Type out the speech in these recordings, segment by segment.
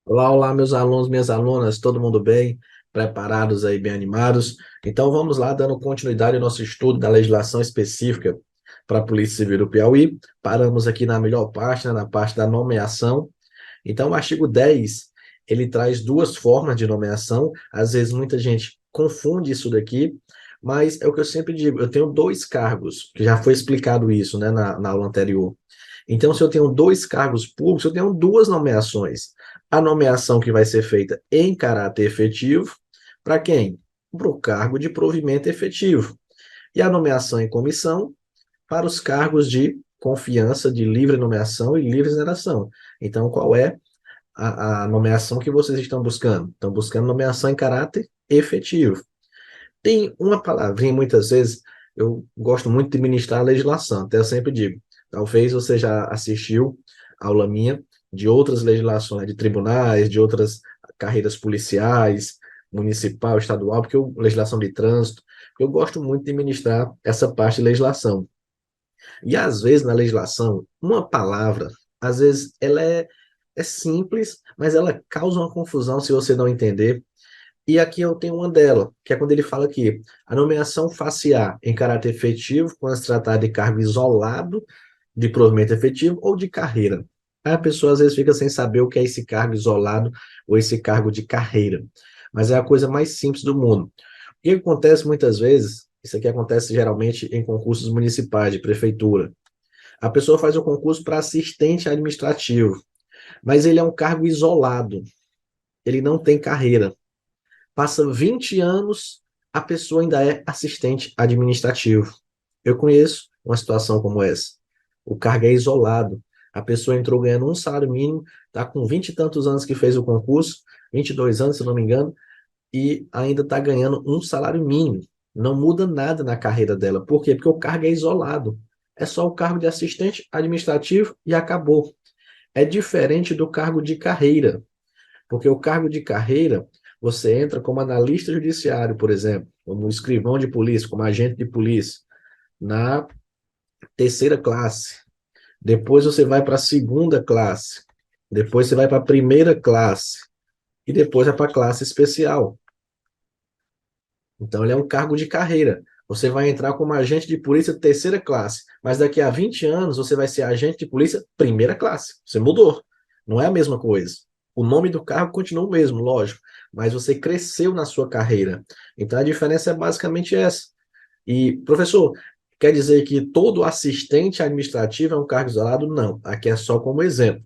Olá, olá, meus alunos, minhas alunas, todo mundo bem? Preparados aí, bem animados? Então vamos lá, dando continuidade ao nosso estudo da legislação específica para a Polícia Civil do Piauí. Paramos aqui na melhor parte, né, na parte da nomeação. Então, o artigo 10, ele traz duas formas de nomeação. Às vezes muita gente confunde isso daqui, mas é o que eu sempre digo, eu tenho dois cargos, que já foi explicado isso, né, na aula anterior. Então, se eu tenho dois cargos públicos, eu tenho duas nomeações. A nomeação que vai ser feita em caráter efetivo, para quem? Para o cargo de provimento efetivo. E a nomeação em comissão, para os cargos de confiança, de livre nomeação e livre exoneração. Então, qual é a nomeação que vocês estão buscando? Estão buscando nomeação em caráter efetivo. Tem uma palavrinha, muitas vezes, eu gosto muito de ministrar a legislação, até eu sempre digo, talvez você já assistiu aula minha de outras legislações, de tribunais, de outras carreiras policiais, municipal, estadual, porque legislação de trânsito, eu gosto muito de ministrar essa parte de legislação. E às vezes na legislação, uma palavra, às vezes ela é simples, mas ela causa uma confusão se você não entender. E aqui eu tenho uma dela, que é quando ele fala que a nomeação far-se-á em caráter efetivo, quando se tratar de cargo isolado, de provimento efetivo ou de carreira. Aí a pessoa às vezes fica sem saber o que é esse cargo isolado ou esse cargo de carreira. Mas é a coisa mais simples do mundo. O que acontece muitas vezes, isso aqui acontece geralmente em concursos municipais, de prefeitura. A pessoa faz o concurso para assistente administrativo, mas ele é um cargo isolado, ele não tem carreira. Passa 20 anos, a pessoa ainda é assistente administrativo. Eu conheço uma situação como essa. O cargo é isolado. A pessoa entrou ganhando um salário mínimo, está com 20 e tantos anos que fez o concurso, 22 anos, se não me engano, e ainda está ganhando um salário mínimo. Não muda nada na carreira dela. Por quê? Porque o cargo é isolado. É só o cargo de assistente administrativo e acabou. É diferente do cargo de carreira. Porque o cargo de carreira, você entra como analista judiciário, por exemplo, como escrivão de polícia, como agente de polícia, na terceira classe. Depois você vai para a segunda classe. Depois você vai para a primeira classe. E depois vai para a classe especial. Então, ele é um cargo de carreira. Você vai entrar como agente de polícia terceira classe, mas daqui a 20 anos você vai ser agente de polícia primeira classe. Você mudou. Não é a mesma coisa. O nome do cargo continua o mesmo, lógico, mas você cresceu na sua carreira. Então, a diferença é basicamente essa. E, professor, quer dizer que todo assistente administrativo é um cargo isolado? Não. Aqui é só como exemplo.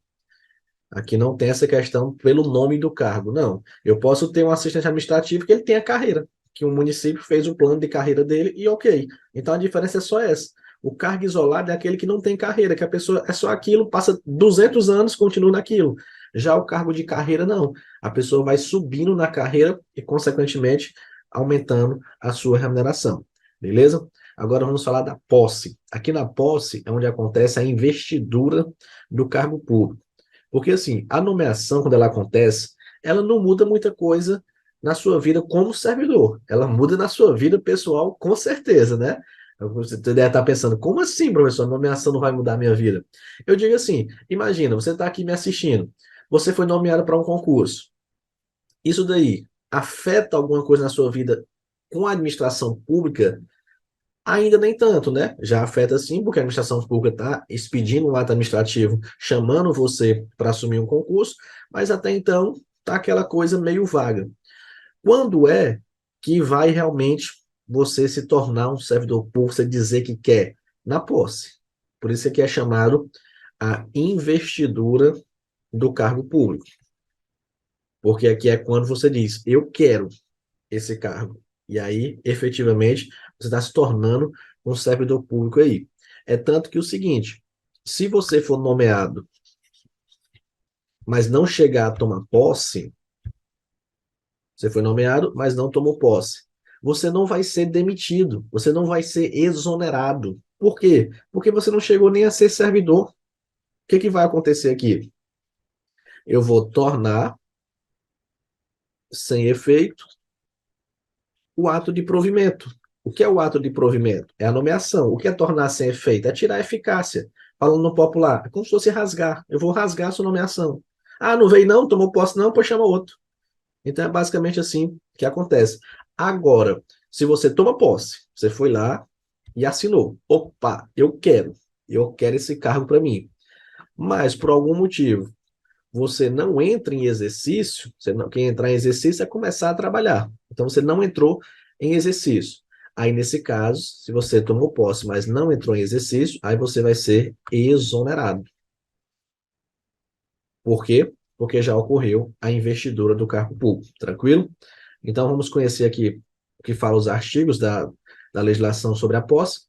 Aqui não tem essa questão pelo nome do cargo, não. Eu posso ter um assistente administrativo que ele tenha carreira, que o município fez o plano de carreira dele e ok. Então a diferença é só essa. O cargo isolado é aquele que não tem carreira, que a pessoa é só aquilo, passa 200 anos, continua naquilo. Já o cargo de carreira, não. A pessoa vai subindo na carreira e, consequentemente, aumentando a sua remuneração. Beleza? Agora vamos falar da posse. Aqui na posse é onde acontece a investidura do cargo público. Porque, assim, a nomeação, quando ela acontece, ela não muda muita coisa na sua vida como servidor. Ela muda na sua vida pessoal, com certeza, né? Você deve estar pensando, como assim, professor? A nomeação não vai mudar a minha vida? Eu digo assim, imagina, você está aqui me assistindo, você foi nomeado para um concurso. Isso daí afeta alguma coisa na sua vida com a administração pública? Ainda nem tanto, né? Já afeta sim, porque a administração pública está expedindo um ato administrativo, chamando você para assumir um concurso, mas até então tá aquela coisa meio vaga. Quando é que vai realmente você se tornar um servidor público, você dizer que quer? Na posse. Por isso que é chamado a investidura do cargo público. Porque aqui é quando você diz, eu quero esse cargo. E aí, efetivamente, você está se tornando um servidor público aí. É tanto que o seguinte, se você for nomeado, mas não chegar a tomar posse, você foi nomeado, mas não tomou posse, você não vai ser demitido, você não vai ser exonerado. Por quê? Porque você não chegou nem a ser servidor. O que que vai acontecer aqui? Eu vou tornar sem efeito o ato de provimento. O que é o ato de provimento? É a nomeação. O que é tornar sem efeito? É tirar a eficácia. Falando no popular, é como se fosse rasgar. Eu vou rasgar a sua nomeação. Ah, não veio não, tomou posse não, pois chama outro. Então é basicamente assim que acontece. Agora, se você toma posse, você foi lá e assinou. Opa, eu quero esse cargo para mim. Mas por algum motivo você não entra em exercício, você não, quem entrar em exercício é começar a trabalhar. Então você não entrou em exercício. Aí, nesse caso, se você tomou posse, mas não entrou em exercício, aí você vai ser exonerado. Por quê? Porque já ocorreu a investidura do cargo público. Tranquilo? Então, vamos conhecer aqui o que fala os artigos da legislação sobre a posse.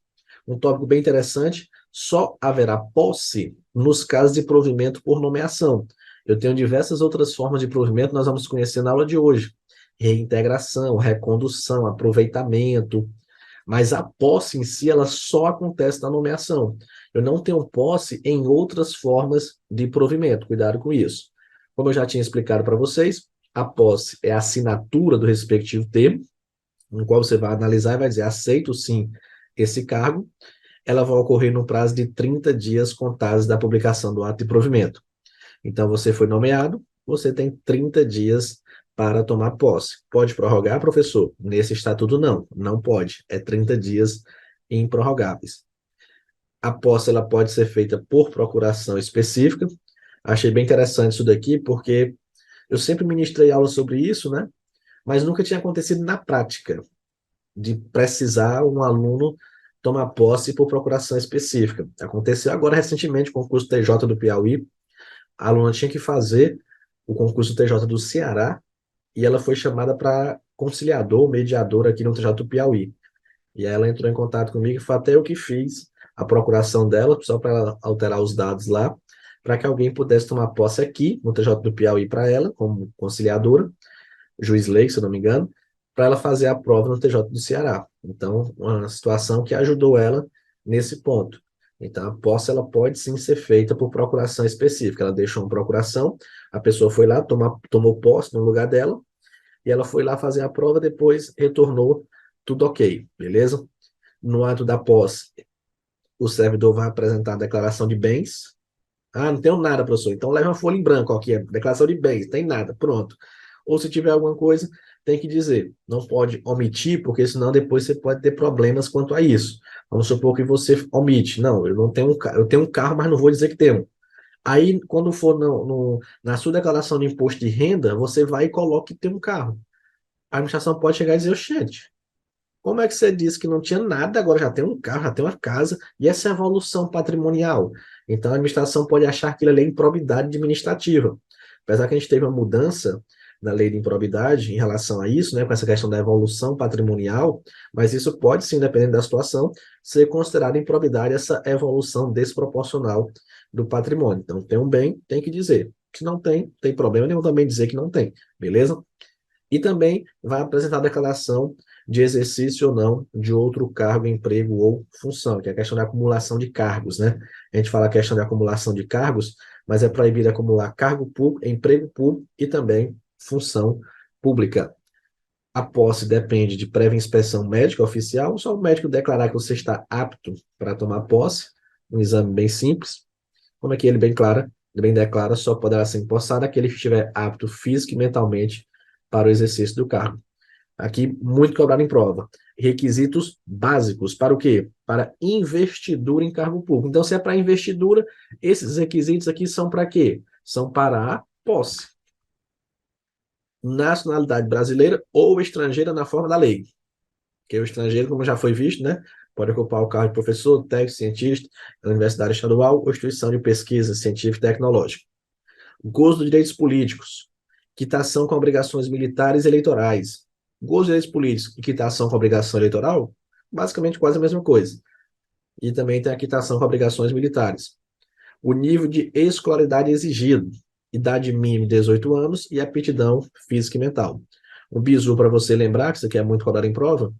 Um tópico bem interessante: só haverá posse nos casos de provimento por nomeação. Eu tenho diversas outras formas de provimento, nós vamos conhecer na aula de hoje. Reintegração, recondução, aproveitamento, mas a posse em si, ela só acontece na nomeação. Eu não tenho posse em outras formas de provimento, cuidado com isso. Como eu já tinha explicado para vocês, a posse é a assinatura do respectivo termo, no qual você vai analisar e vai dizer, aceito sim esse cargo. Ela vai ocorrer no prazo de 30 dias contados da publicação do ato de provimento. Então, você foi nomeado, você tem 30 dias para tomar posse. Pode prorrogar, professor? Nesse estatuto, não. Não pode. É 30 dias improrrogáveis. A posse ela pode ser feita por procuração específica. Achei bem interessante isso daqui, porque eu sempre ministrei aula sobre isso, né? Mas nunca tinha acontecido na prática, de precisar um aluno tomar posse por procuração específica. Aconteceu agora recentemente com o concurso TJ do Piauí. A aluna tinha que fazer o concurso TJ do Ceará e ela foi chamada para conciliador, mediador aqui no TJ do Piauí. E aí ela entrou em contato comigo e foi até eu que fiz a procuração dela, só para alterar os dados lá, para que alguém pudesse tomar posse aqui no TJ do Piauí para ela, como conciliadora, juiz leigo, se eu não me engano, para ela fazer a prova no TJ do Ceará. Então, uma situação que ajudou ela nesse ponto. Então, a posse ela pode sim ser feita por procuração específica. Ela deixou uma procuração, a pessoa foi lá, tomou posse no lugar dela, e ela foi lá fazer a prova, depois retornou, tudo ok, beleza? No ato da posse, o servidor vai apresentar a declaração de bens. Ah, não tenho nada, professor. Então leva uma folha em branco, ó, aqui, é declaração de bens, tem nada, pronto. Ou se tiver alguma coisa, tem que dizer. Não pode omitir, porque senão depois você pode ter problemas quanto a isso. Vamos supor que você omite. Não, eu não tenho eu tenho um carro, mas não vou dizer que tenho. Aí, quando for na sua declaração de imposto de renda, você vai e coloca que tem um carro. A administração pode chegar e dizer, oxente, como é que você disse que não tinha nada, agora já tem um carro, já tem uma casa, e essa evolução patrimonial? Então, a administração pode achar que aquilo ali é improbidade administrativa. Apesar que a gente teve uma mudança na lei de improbidade em relação a isso, né, com essa questão da evolução patrimonial, mas isso pode, sim, dependendo da situação, ser considerado improbidade essa evolução desproporcional do patrimônio. Então, tem um bem, tem que dizer. Se não tem, tem problema nenhum também dizer que não tem, beleza? E também vai apresentar a declaração de exercício ou não de outro cargo, emprego ou função, que é a questão da acumulação de cargos, né? A gente fala a questão da acumulação de cargos, mas é proibido acumular cargo público, emprego público e também função pública. A posse depende de prévia inspeção médica oficial, só o médico declarar que você está apto para tomar posse, um exame bem simples, como é que ele bem clara, ele bem declara, só poderá ser empossado aquele que estiver apto física e mentalmente para o exercício do cargo. Aqui, muito cobrado em prova. Requisitos básicos para o quê? Para investidura em cargo público. Então, se é para investidura, esses requisitos aqui são para quê? São para a posse. Nacionalidade brasileira ou estrangeira na forma da lei. Porque o estrangeiro, como já foi visto, né? Pode ocupar o cargo de professor, técnico, cientista, da universidade estadual ou instituição de pesquisa científica e tecnológica. Gozo dos direitos políticos. Quitação com obrigações militares e eleitorais. Gozo dos direitos políticos e quitação com obrigação eleitoral, basicamente quase a mesma coisa. E também tem a quitação com obrigações militares. O nível de escolaridade exigido. Idade mínima de 18 anos e aptidão física e mental. Um bizu para você lembrar, que isso aqui é muito rodado em prova,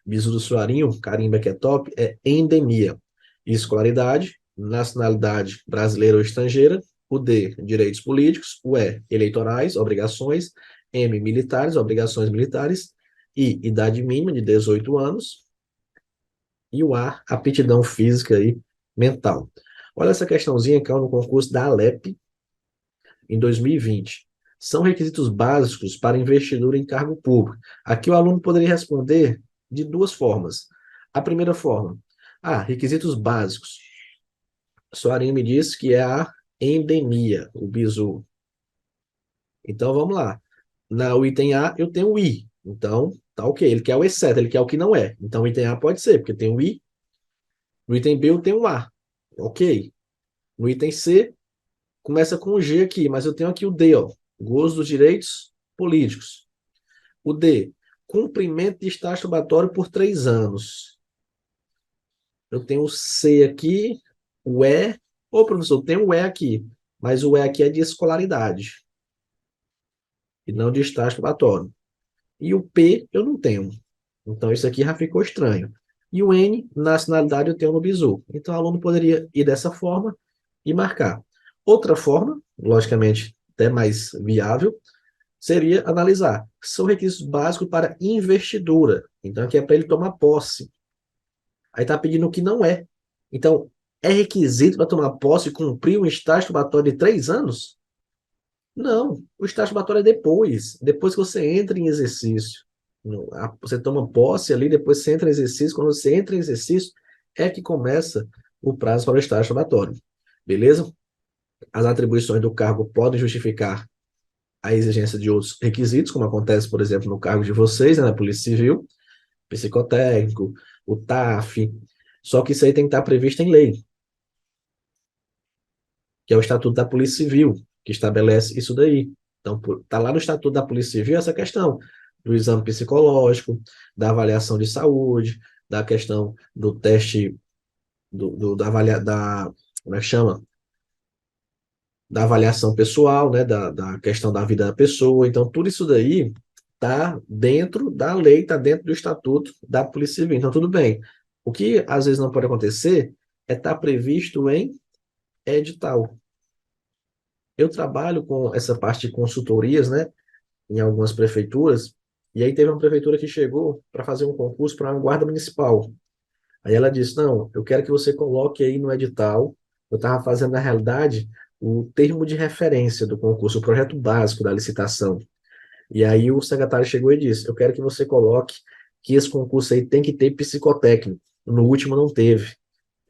bizu do Suarinho, carimba que é top, é endemia. Escolaridade, nacionalidade brasileira ou estrangeira, o D, direitos políticos, o E, eleitorais, obrigações, M, militares, obrigações militares, I, idade mínima de 18 anos, E o A, aptidão física e mental. Olha essa questãozinha que caiu no concurso da Alep em 2020. São requisitos básicos para investidor em cargo público. Aqui o aluno poderia responder de duas formas. A primeira forma, requisitos básicos. A Soarinho me disse que é a endemia, o bizu. Então vamos lá. O item A eu tenho o I. Então, tá ok. Ele quer o exceto, ele quer o que não é. Então o item A pode ser, porque tem o I. No item B eu tenho o A. Ok. No item C, começa com o G aqui, mas eu tenho aqui o D, ó. Gozo dos direitos políticos. O D, cumprimento de estágio probatório por 3 anos. Eu tenho o C aqui, o E. Ô, professor, tem o E aqui, mas o E aqui é de escolaridade e não de estágio probatório. E o P eu não tenho. Então isso aqui já ficou estranho. E o N, nacionalidade, eu tenho no bizu. Então o aluno poderia ir dessa forma e marcar. Outra forma, logicamente até mais viável, seria analisar. São requisitos básicos para investidura. Então aqui é para ele tomar posse. Aí está pedindo o que não é. Então, é requisito para tomar posse e cumprir um estágio probatório de 3 anos? Não, o estágio probatório é depois. Depois que você entra em exercício. Você toma posse ali, depois você entra em exercício. Quando você entra em exercício, é que começa o prazo para o estágio probatório. Beleza? As atribuições do cargo podem justificar a exigência de outros requisitos, como acontece, por exemplo, no cargo de vocês, né, na Polícia Civil, psicotécnico, o TAF. Só que isso aí tem que estar previsto em lei, que é o Estatuto da Polícia Civil, que estabelece isso daí. Então, está lá no Estatuto da Polícia Civil essa questão do exame psicológico, da avaliação de saúde, da questão do teste, como é que chama? Da avaliação pessoal, né, da questão da vida da pessoa. Então, tudo isso daí está dentro da lei, está dentro do Estatuto da Polícia Civil. Então, tudo bem. O que às vezes não pode acontecer é estar previsto em edital. Eu trabalho com essa parte de consultorias, né, em algumas prefeituras, e aí teve uma prefeitura que chegou para fazer um concurso para uma guarda municipal. Aí ela disse: Não, eu quero que você coloque aí no edital. Eu estava fazendo, na realidade, o termo de referência do concurso, o projeto básico da licitação. E aí o secretário chegou e disse: Eu quero que você coloque que esse concurso aí tem que ter psicotécnico. No último não teve.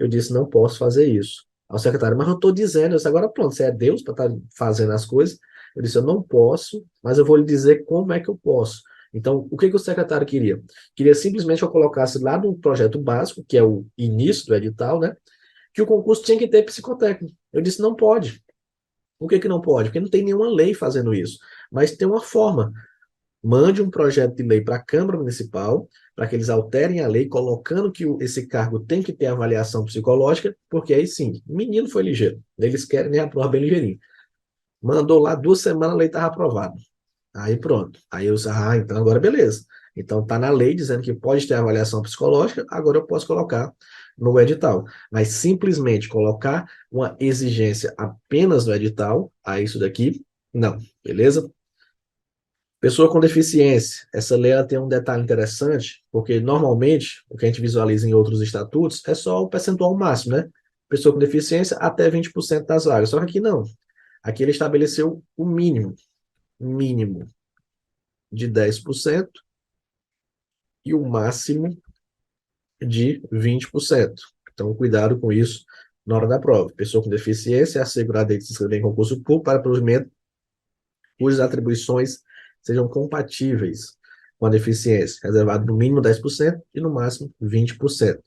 Eu disse: Não posso fazer isso. Ao secretário: Mas eu estou dizendo, eu disse, agora pronto, você é Deus para estar fazendo as coisas. Eu disse: Eu não posso, mas eu vou lhe dizer como é que eu posso. Então, o que que o secretário queria? Queria simplesmente que eu colocasse lá no projeto básico, que é o início do edital, né? Que o concurso tinha que ter psicotécnico. Eu disse: Não pode. Por que que não pode? Porque não tem nenhuma lei fazendo isso. Mas tem uma forma. Mande um projeto de lei para a Câmara Municipal, para que eles alterem a lei, colocando que esse cargo tem que ter avaliação psicológica, porque aí sim, o menino foi ligeiro. Eles querem nem aprovar bem ligeirinho. Mandou lá 2 semanas, a lei estava aprovada. Aí pronto. Aí eu disse: então agora beleza. Então tá na lei dizendo que pode ter avaliação psicológica, agora eu posso colocar no edital. Mas simplesmente colocar uma exigência apenas no edital, a isso daqui, não. Beleza? Pessoa com deficiência. Essa lei ela tem um detalhe interessante, porque normalmente o que a gente visualiza em outros estatutos é só o percentual máximo, né? Pessoa com deficiência até 20% das vagas. Só que aqui não. Aqui ele estabeleceu o mínimo de 10% e o máximo de 20%. Então, cuidado com isso na hora da prova. Pessoa com deficiência é assegurada de se inscrever em concurso público para provimento cujas atribuições sejam compatíveis com a deficiência, reservado no mínimo 10% e no máximo 20%.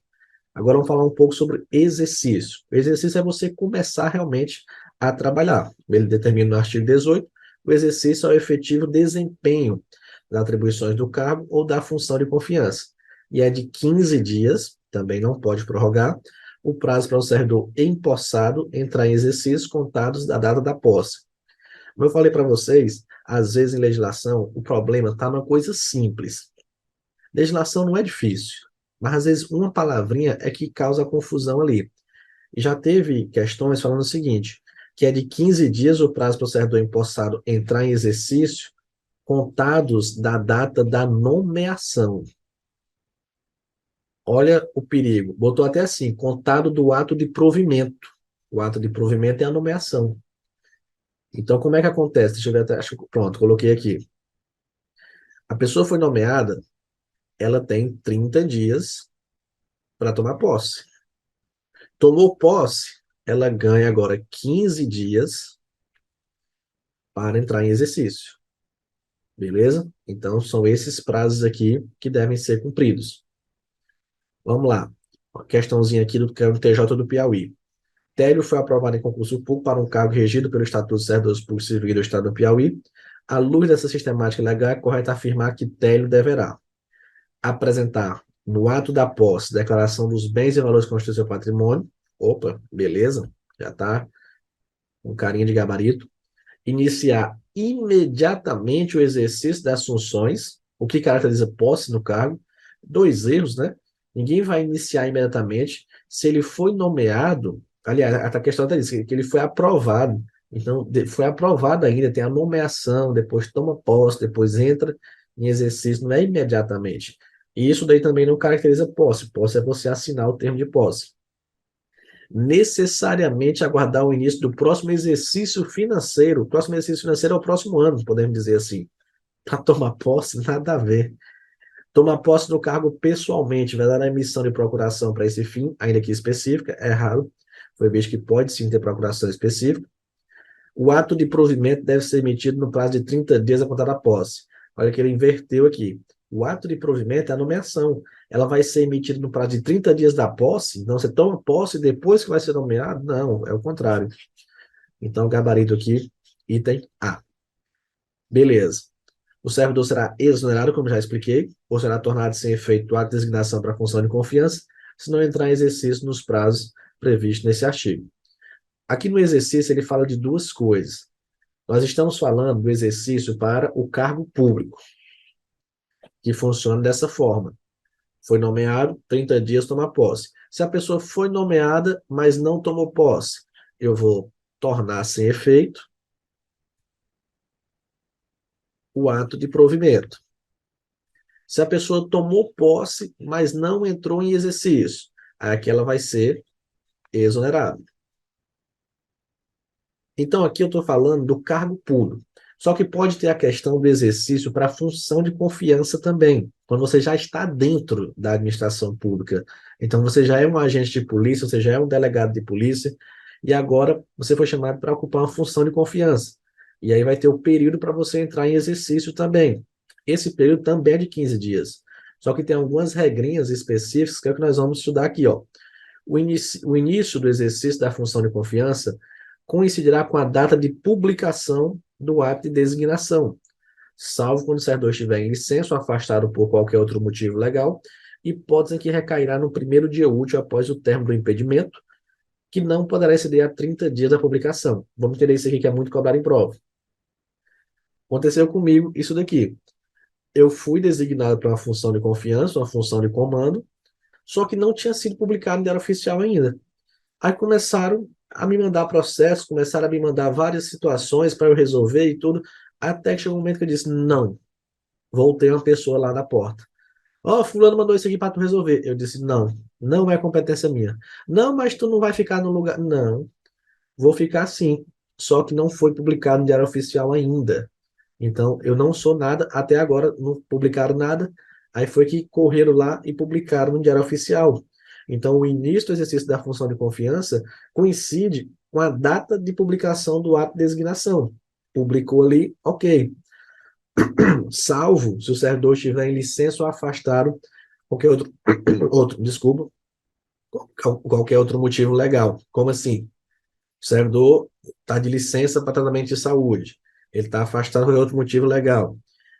Agora vamos falar um pouco sobre exercício. O exercício é você começar realmente a trabalhar. Ele determina no artigo 18, o exercício é o efetivo desempenho das atribuições do cargo ou da função de confiança. E é de 15 dias, também não pode prorrogar, o prazo para o servidor empossado entrar em exercício contados da data da posse. Como eu falei para vocês, às vezes em legislação, o problema está numa coisa simples. Legislação não é difícil, mas às vezes uma palavrinha é que causa confusão ali. E já teve questões falando o seguinte, que é de 15 dias o prazo para o servidor empossado entrar em exercício, contados da data da nomeação. Olha o perigo. Botou até assim, contado do ato de provimento. O ato de provimento é a nomeação. Então, como é que acontece? Deixa eu ver até. Pronto, coloquei aqui. A pessoa foi nomeada, ela tem 30 dias para tomar posse. Tomou posse, ela ganha agora 15 dias para entrar em exercício. Beleza? Então, são esses prazos aqui que devem ser cumpridos. Vamos lá. Uma questãozinha aqui do TJ do Piauí. Télio foi aprovado em concurso público para um cargo regido pelo Estatuto dos Servidores Públicos Civis do Estado do Piauí. À luz dessa sistemática legal, é correto afirmar que Télio deverá apresentar no ato da posse declaração dos bens e valores que constituem seu patrimônio. Opa, beleza, já está um carinha de gabarito. Iniciar imediatamente o exercício das funções, o que caracteriza posse no cargo. Dois erros, né? Ninguém vai iniciar imediatamente. Se ele foi nomeado, aliás, a questão está dizendo que ele foi aprovado. Então, foi aprovado ainda, tem a nomeação, depois toma posse, depois entra em exercício, não é imediatamente. E isso daí também não caracteriza posse. Posse é você assinar o termo de posse. Necessariamente aguardar o início do próximo exercício financeiro. O próximo exercício financeiro é o próximo ano, podemos dizer assim. Para tomar posse, nada a ver. Tomar posse do cargo pessoalmente, vai dar a emissão de procuração para esse fim, ainda que específica, é raro. Foi visto que pode sim ter procuração específica. O ato de provimento deve ser emitido no prazo de 30 dias a contar da posse. Olha que ele inverteu aqui. O ato de provimento é a nomeação. Ela vai ser emitida no prazo de 30 dias da posse. Então, você toma posse depois que vai ser nomeado? Não, é o contrário. Então, gabarito aqui, item A. Beleza. O servidor será exonerado, como já expliquei, ou será tornado sem efeito a designação para função de confiança, se não entrar em exercício nos prazos previstos nesse artigo. Aqui no exercício, ele fala de duas coisas. Nós estamos falando do exercício para o cargo público, que funciona dessa forma. Foi nomeado, 30 dias toma posse. Se a pessoa foi nomeada, mas não tomou posse, eu vou tornar sem efeito o ato de provimento. Se a pessoa tomou posse, mas não entrou em exercício, aqui ela vai ser exonerada. Então, aqui eu estou falando do cargo público. Só que pode ter a questão do exercício para a função de confiança também, quando você já está dentro da administração pública. Então, você já é um agente de polícia, você já é um delegado de polícia, e agora você foi chamado para ocupar uma função de confiança. E aí vai ter o período para você entrar em exercício também. Esse período também é de 15 dias. Só que tem algumas regrinhas específicas que é o que nós vamos estudar aqui, ó. O início do exercício da função de confiança coincidirá com a data de publicação do ato de designação, salvo quando o servidor estiver em licença ou afastado por qualquer outro motivo legal, hipótese em que recairá no primeiro dia útil após o término do impedimento, que não poderá exceder a 30 dias da publicação. Vamos entender isso aqui que é muito cobrado em prova. Aconteceu comigo isso daqui. Eu fui designado para uma função de confiança, uma função de comando, só que não tinha sido publicado no Diário Oficial ainda. Aí começaram a me mandar processos, começaram a me mandar várias situações para eu resolver e tudo, até que chegou um momento que eu disse, não, voltei uma pessoa lá na porta. Ó, fulano mandou isso aqui para tu resolver. Eu disse, não, não é competência minha. Não, mas tu não vai ficar no lugar. Não, vou ficar sim. Só que não foi publicado no Diário Oficial ainda. Então, eu não sou nada, até agora não publicaram nada. Aí foi que correram lá e publicaram no Diário Oficial. Então, o início do exercício da função de confiança coincide com a data de publicação do ato de designação. Publicou ali, ok. Salvo se o servidor estiver em licença ou afastado, qualquer desculpa, qualquer outro motivo legal. Como assim? O servidor está de licença para tratamento de saúde. Ele está afastado por outro motivo legal.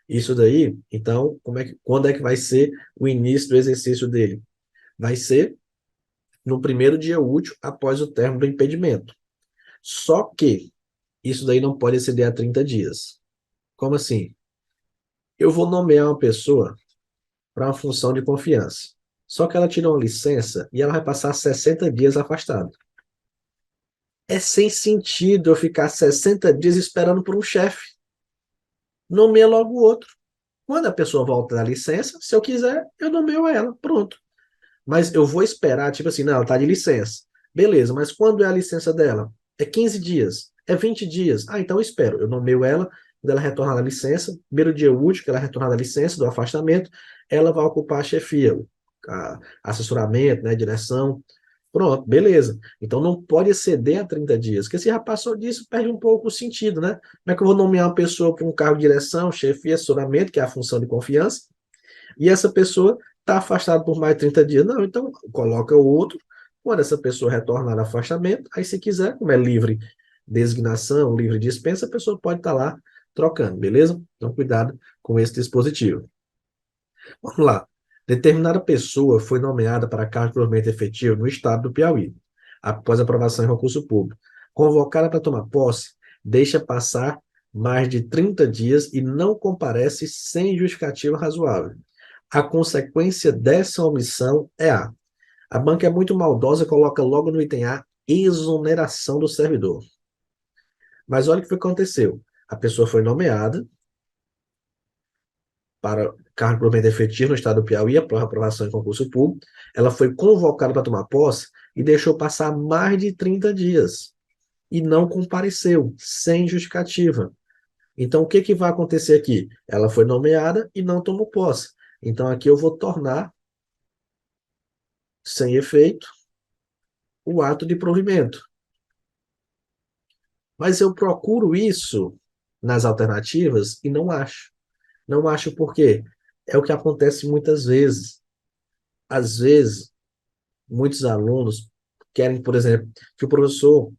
Isso daí, então, quando é que vai ser o início do exercício dele? Vai ser no primeiro dia útil após o término do impedimento. Só que isso daí não pode exceder a 30 dias. Como assim? Eu vou nomear uma pessoa para uma função de confiança. Só que ela tirou uma licença e ela vai passar 60 dias afastada. É sem sentido eu ficar 60 dias esperando por um chefe. Nomeia logo o outro. Quando a pessoa volta da licença, se eu quiser, eu nomeio ela. Pronto. Mas eu vou esperar, tipo assim, não, ela está de licença. Beleza, mas quando é a licença dela? É 15 dias? É 20 dias? Ah, então eu espero. Eu nomeio ela, quando ela retornar da licença, primeiro dia útil que ela retornar da licença, do afastamento, ela vai ocupar a chefia, assessoramento, né, direção. Pronto, beleza. Então não pode exceder a 30 dias, porque se já passou disso, perde um pouco o sentido, né? Como é que eu vou nomear uma pessoa para um cargo de direção, chefia, assessoramento, que é a função de confiança, e essa pessoa está afastada por mais de 30 dias? Não, então coloca o outro, quando essa pessoa retornar do afastamento, aí se quiser, como é livre designação, livre dispensa, a pessoa pode estar lá trocando, beleza? Então cuidado com esse dispositivo. Vamos lá. Determinada pessoa foi nomeada para cargo de provimento efetivo no estado do Piauí, após aprovação em concurso público. Convocada para tomar posse, deixa passar mais de 30 dias e não comparece sem justificativa razoável. A consequência dessa omissão é a banca é muito maldosa, coloca logo no item A, exoneração do servidor. Mas olha o que foi que aconteceu. A pessoa foi nomeada para cargo de provimento efetivo no estado do Piauí, após aprovação em concurso público. Ela foi convocada para tomar posse e deixou passar mais de 30 dias e não compareceu, sem justificativa. Então, o que, que vai acontecer aqui? Ela foi nomeada e não tomou posse. Então, aqui eu vou tornar sem efeito o ato de provimento. Mas eu procuro isso nas alternativas e não acho. Não acho por quê? É o que acontece muitas vezes. Às vezes, muitos alunos querem, por exemplo, que o professor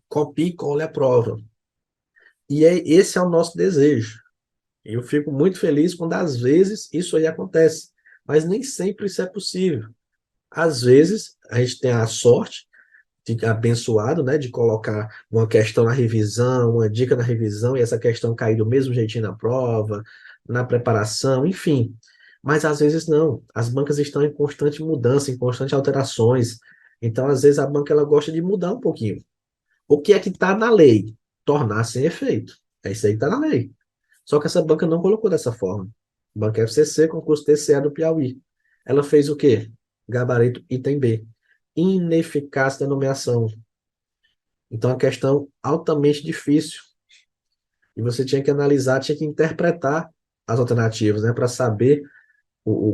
copie e cole a prova. Esse é o nosso desejo. Eu fico muito feliz quando, às vezes, isso aí acontece. Mas nem sempre isso é possível. Às vezes, a gente tem a sorte de abençoado, né, de colocar uma questão na revisão, uma dica na revisão, e essa questão cair do mesmo jeitinho na prova, na preparação, enfim. Mas às vezes não. As bancas estão em constante mudança, em constante alterações. Então, às vezes, a banca ela gosta de mudar um pouquinho. O que é que está na lei? Tornar sem efeito. É isso aí que está na lei. Só que essa banca não colocou dessa forma. Banca FCC, concurso TCE do Piauí. Ela fez o quê? Gabarito item B. Ineficácia da nomeação. Então, é uma questão altamente difícil. E você tinha que analisar, tinha que interpretar as alternativas, né, para saber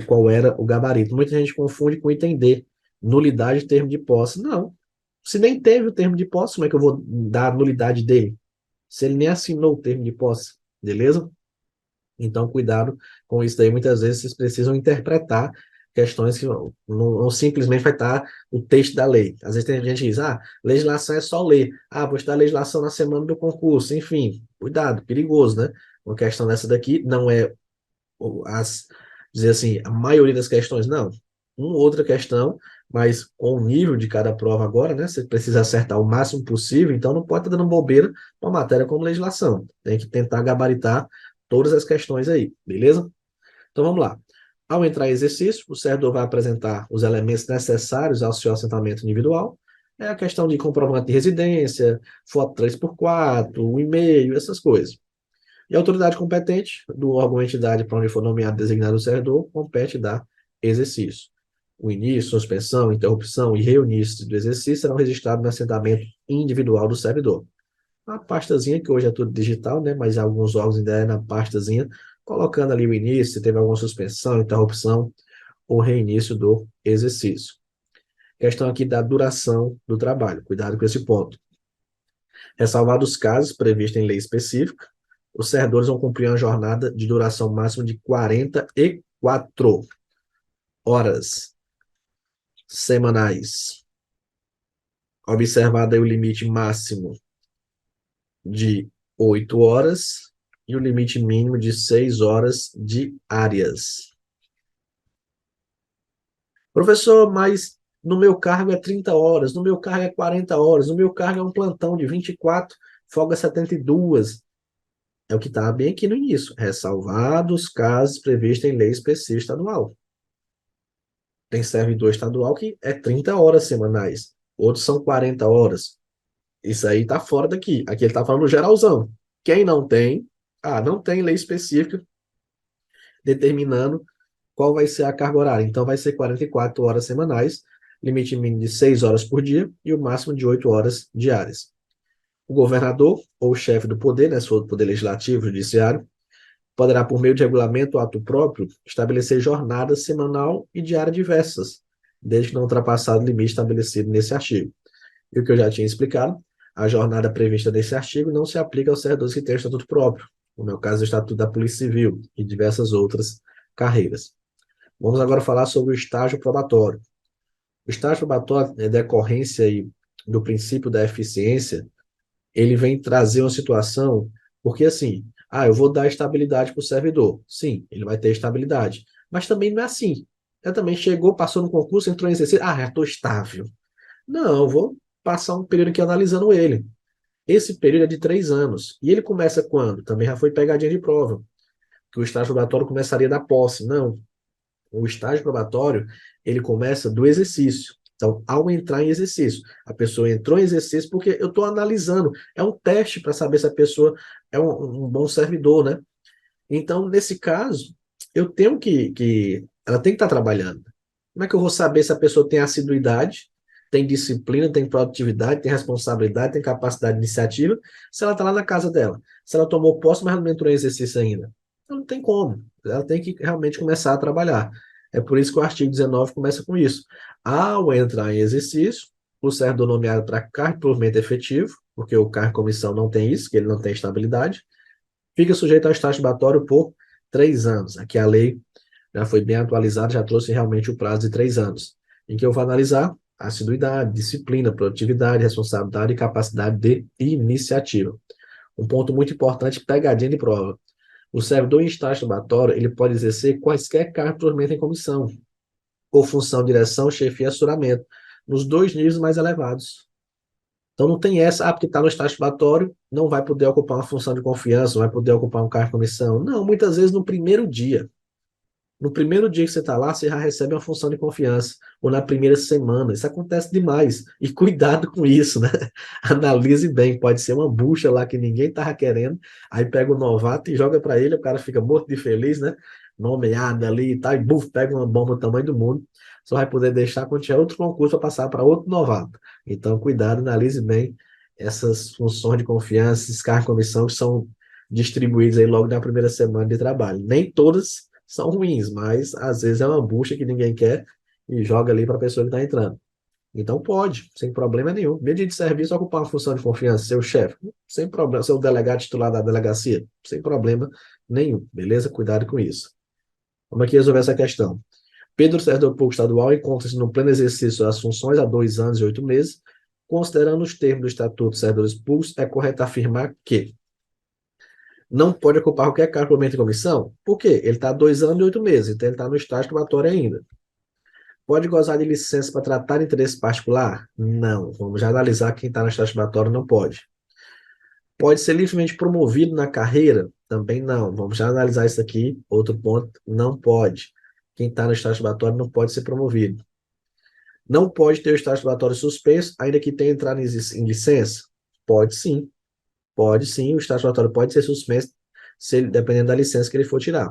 qual era o gabarito. Muita gente confunde com item D, nulidade de termo de posse. Não. Se nem teve o termo de posse, como é que eu vou dar a nulidade dele? Se ele nem assinou o termo de posse, beleza? Então, cuidado com isso daí. Muitas vezes vocês precisam interpretar questões que não simplesmente vai estar o texto da lei. Às vezes tem gente que diz, legislação é só ler. Vou estudar legislação na semana do concurso. Enfim, cuidado, perigoso, né? Uma questão dessa daqui não é as, dizer assim, a maioria das questões, não. Uma outra questão, mas com o nível de cada prova agora, né? Você precisa acertar o máximo possível, então não pode estar dando bobeira para uma matéria como legislação. Tem que tentar gabaritar todas as questões aí, beleza? Então vamos lá. Ao entrar em exercício, o servidor vai apresentar os elementos necessários ao seu assentamento individual. É a questão de comprovante de residência, foto 3x4, o e-mail, essas coisas. E a autoridade competente do órgão ou entidade para onde for nomeado designado o servidor compete dar exercício. O início, suspensão, interrupção e reinício do exercício serão registrados no assentamento individual do servidor. Uma pastazinha, que hoje é tudo digital, né? Mas alguns órgãos ainda é na pastazinha, colocando ali o início, se teve alguma suspensão, interrupção ou reinício do exercício. Questão aqui da duração do trabalho. Cuidado com esse ponto. Ressalvados os casos previstos em lei específica, os servidores vão cumprir uma jornada de duração máxima de 44 horas semanais. Observado aí o limite máximo de 8 horas e o limite mínimo de 6 horas diárias. Professor, mas no meu cargo é 30 horas, no meu cargo é 40 horas, no meu cargo é um plantão de 24, folga 72. É o que está bem aqui no início. Ressalvados casos previstos em lei específica estadual. Tem servidor estadual que é 30 horas semanais. Outros são 40 horas. Isso aí está fora daqui. Aqui ele está falando geralzão. Quem não tem, não tem lei específica determinando qual vai ser a carga horária? Então, vai ser 44 horas semanais, limite mínimo de 6 horas por dia e o máximo de 8 horas diárias. O governador, ou o chefe do poder, né, se for do poder legislativo, judiciário, poderá, por meio de regulamento ou ato próprio, estabelecer jornada semanal e diária diversas, desde que não ultrapassado o limite estabelecido nesse artigo. E o que eu já tinha explicado, a jornada prevista nesse artigo não se aplica aos servidores que têm estatuto próprio, no meu caso, o Estatuto da Polícia Civil e diversas outras carreiras. Vamos agora falar sobre o estágio probatório. O estágio probatório é decorrência aí do princípio da eficiência, ele vem trazer uma situação, porque assim, eu vou dar estabilidade para o servidor. Sim, ele vai ter estabilidade. Mas também não é assim. Ele também chegou, passou no concurso, entrou em exercício, já estou estável. Não, eu vou passar um período aqui analisando ele. Esse período é de 3 anos. E ele começa quando? Também já foi pegadinha de prova. Que o estágio probatório começaria da posse. Não, o estágio probatório, ele começa do exercício. Então, ao entrar em exercício, a pessoa entrou em exercício porque eu estou analisando, é um teste para saber se a pessoa é um bom servidor, né? Então, nesse caso, eu tenho ela tem que estar trabalhando. Como é que eu vou saber se a pessoa tem assiduidade, tem disciplina, tem produtividade, tem responsabilidade, tem capacidade de iniciativa, se ela está lá na casa dela? Se ela tomou posse, mas não entrou em exercício ainda? Então, não tem como. Ela tem que realmente começar a trabalhar. É por isso que o artigo 19 começa com isso. Ao entrar em exercício, o servidor nomeado para cargo de provimento efetivo, porque o cargo de comissão não tem isso, que ele não tem estabilidade, fica sujeito ao estágio probatório por 3 anos. Aqui a lei já foi bem atualizada, já trouxe realmente o prazo de 3 anos, em que eu vou analisar assiduidade, disciplina, produtividade, responsabilidade e capacidade de iniciativa. Um ponto muito importante, pegadinha de prova. O servidor em estágio probatório, ele pode exercer quaisquer cargos de provimento em comissão, ou função, direção, chefia e assuramento, nos 2 níveis mais elevados. Então não tem essa, porque está no estágio probatório, não vai poder ocupar uma função de confiança, não vai poder ocupar um cargo de comissão. Não, muitas vezes no primeiro dia. No primeiro dia que você está lá, você já recebe uma função de confiança, ou na primeira semana. Isso acontece demais. E cuidado com isso, né? Analise bem, pode ser uma bucha lá que ninguém estava querendo, aí pega o novato e joga para ele, o cara fica morto de feliz, né? Nomeado ali e tal, e buf, pega uma bomba do tamanho do mundo. Só vai poder deixar quando tiver outro concurso para passar para outro novato. Então, cuidado, analise bem essas funções de confiança, esses cargos de comissão que são distribuídos aí logo na primeira semana de trabalho. Nem todas são ruins, mas às vezes é uma bucha que ninguém quer e joga ali para a pessoa que está entrando. Então pode, sem problema nenhum. Medida de serviço ocupar uma função de confiança, seu chefe, sem problema, seu delegado titular da delegacia, sem problema nenhum, beleza? Cuidado com isso. Vamos aqui resolver essa questão. Pedro, servidor público estadual, encontra-se no pleno exercício das funções há 2 anos e 8 meses. Considerando os termos do Estatuto dos Servidores Públicos, é correto afirmar que não pode ocupar qualquer cargo proveniente de comissão. Por quê? Ele está há 2 anos e 8 meses, então ele está no estágio probatório ainda. Pode gozar de licença para tratar de interesse particular? Não. Vamos já analisar quem está no estágio probatório, não pode. Pode ser livremente promovido na carreira? Também não. Vamos já analisar isso aqui. Outro ponto, não pode. Quem está no estágio probatório não pode ser promovido. Não pode ter o estágio probatório suspenso, ainda que tenha entrado em licença? Pode sim. Pode sim, o estágio probatório pode ser suspenso, se ele, dependendo da licença que ele for tirar.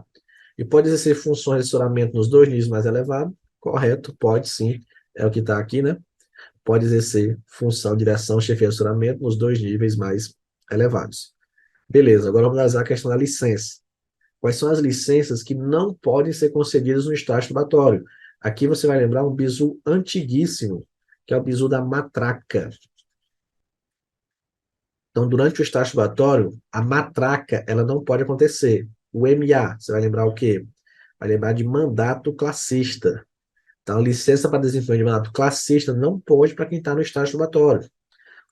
E pode exercer funções de assessoramento nos 2 níveis mais elevados? Correto, pode sim. É o que está aqui, né? Pode exercer função, direção, chefia de assessoramento nos 2 níveis mais elevados. Beleza, agora vamos analisar a questão da licença. Quais são as licenças que não podem ser concedidas no estágio probatório? Aqui você vai lembrar um bizu antiguíssimo, que é o bizu da matraca. Então, durante o estágio probatório, a matraca, ela não pode acontecer. O MA, você vai lembrar o quê? Vai lembrar de mandato classista. Então, licença para desempenho de mandato classista não pode para quem está no estágio probatório.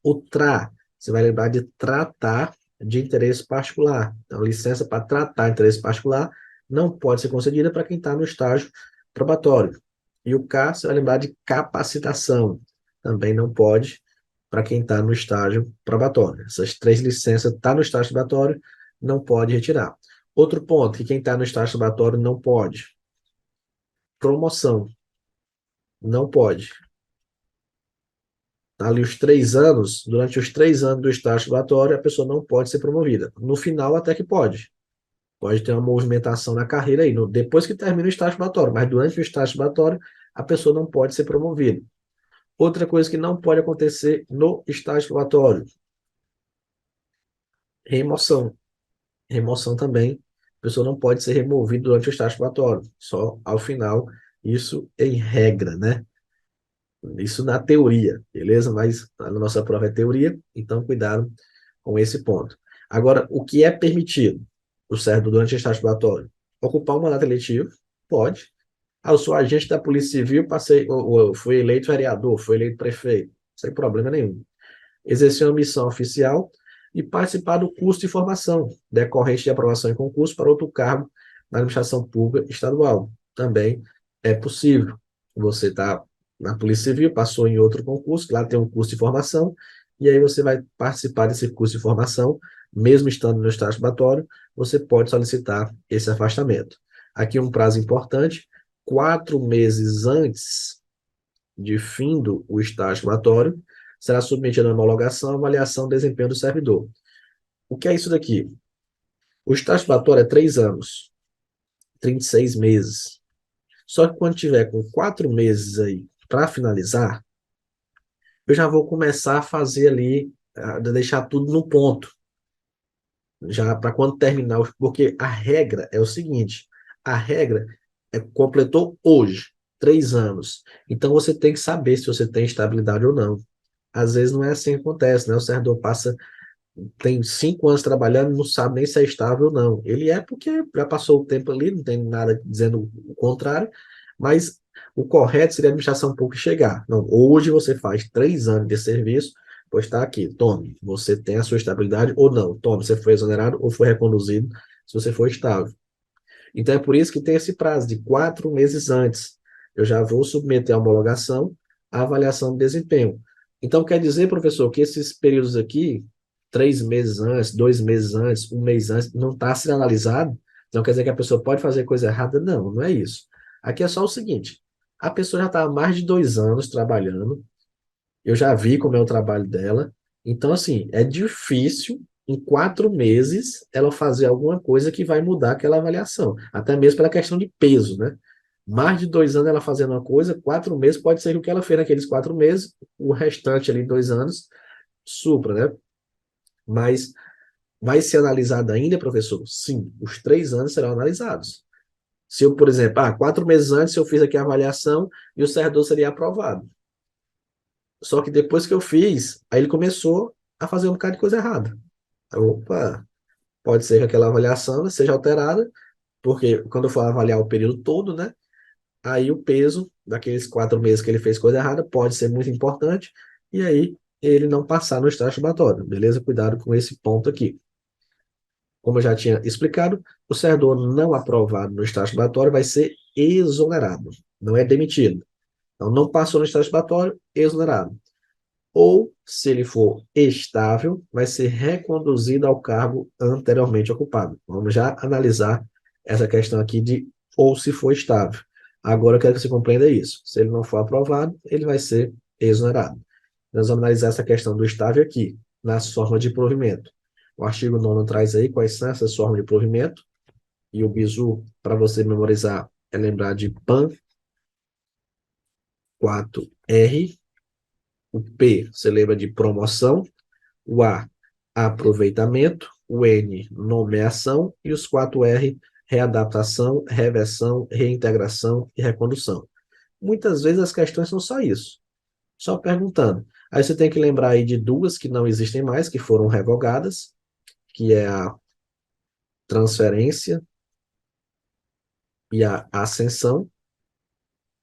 O TRA, você vai lembrar de tratar de interesse particular. Então, licença para tratar de interesse particular não pode ser concedida para quem está no estágio probatório. E o K, você vai lembrar de capacitação. Também não pode para quem está no estágio probatório. Essas 3 licenças está no estágio probatório, não pode retirar. Outro ponto que quem está no estágio probatório não pode. Promoção. Não pode. Tá ali os 3 anos, durante os 3 anos do estágio probatório, a pessoa não pode ser promovida. No final, até que pode. Pode ter uma movimentação na carreira aí, depois que termina o estágio probatório, mas durante o estágio probatório, a pessoa não pode ser promovida. Outra coisa que não pode acontecer no estágio probatório, remoção. Remoção também, a pessoa não pode ser removida durante o estágio probatório, só ao final, isso em regra, né? Isso na teoria, beleza? Mas a nossa prova é teoria, então cuidado com esse ponto. Agora, o que é permitido, o certo, durante o estágio probatório? Ocupar um mandato eletivo, pode. Ah, eu sou agente da Polícia Civil, passei, ou fui eleito vereador, fui eleito prefeito, sem problema nenhum. Exercer uma missão oficial e participar do curso de formação decorrente de aprovação em concurso para outro cargo na administração pública estadual. Também é possível. Você está na Polícia Civil, passou em outro concurso, lá tem um curso de formação, e aí você vai participar desse curso de formação, mesmo estando no estágio probatório, você pode solicitar esse afastamento. Aqui um prazo importante, 4 meses antes de fim do estágio probatório, será submetida a homologação e avaliação do desempenho do servidor. O que é isso daqui? O estágio probatório é 3 anos, 36 meses. Só que quando tiver com 4 meses aí para finalizar, eu já vou começar a fazer ali, a deixar tudo no ponto, já para quando terminar, porque a regra é o seguinte, a regra é completou hoje, 3 anos. Então você tem que saber se você tem estabilidade ou não. Às vezes não é assim que acontece, né? O servidor tem 5 anos trabalhando, não sabe nem se é estável ou não. Ele é porque já passou o tempo ali, não tem nada dizendo o contrário, mas o correto seria a administração pública chegar. Não, hoje você faz 3 anos de serviço, pois está aqui, tome, você tem a sua estabilidade ou não, tome, você foi exonerado ou foi reconduzido, se você for estável. Então é por isso que tem esse prazo de 4 meses antes. Eu já vou submeter a homologação, a avaliação de desempenho. Então quer dizer, professor, que esses períodos aqui, 3 meses antes, 2 meses antes, um mês antes, não está sendo analisado? Não quer dizer que a pessoa pode fazer coisa errada? Não, não é isso. Aqui é só o seguinte: a pessoa já está há mais de 2 anos trabalhando, eu já vi como é o trabalho dela. Então, assim, é difícil em 4 meses ela fazer alguma coisa que vai mudar aquela avaliação. Até mesmo pela questão de peso, né? Mais de 2 anos ela fazendo uma coisa, 4 meses pode ser que o que ela fez naqueles 4 meses, o restante ali, 2 anos, supra, né? Mas vai ser analisado ainda, professor? Sim, os 3 anos serão analisados. Se eu, por exemplo, 4 meses antes eu fiz aqui a avaliação e o servidor seria aprovado. Só que depois que eu fiz, aí ele começou a fazer um bocado de coisa errada. Opa, pode ser que aquela avaliação seja alterada, porque quando eu for avaliar o período todo, né? Aí o peso daqueles 4 meses que ele fez coisa errada pode ser muito importante, e aí ele não passar no estágio probatório, beleza? Cuidado com esse ponto aqui. Como eu já tinha explicado, o servidor não aprovado no estágio probatório vai ser exonerado, não é demitido. Então, não passou no estágio probatório, exonerado. Ou, se ele for estável, vai ser reconduzido ao cargo anteriormente ocupado. Vamos já analisar essa questão aqui de ou se for estável. Agora eu quero que você compreenda isso. Se ele não for aprovado, ele vai ser exonerado. Nós vamos analisar essa questão do estável aqui, nas formas de provimento. O artigo 9º traz aí quais são essas formas de provimento, e o bizu, para você memorizar, é lembrar de PAN 4R, o P, você lembra de promoção, o A, aproveitamento, o N, nomeação, e os 4R, readaptação, reversão, reintegração e recondução. Muitas vezes as questões são só isso, só perguntando. Aí você tem que lembrar aí de duas que não existem mais, que foram revogadas, que é a transferência e a ascensão,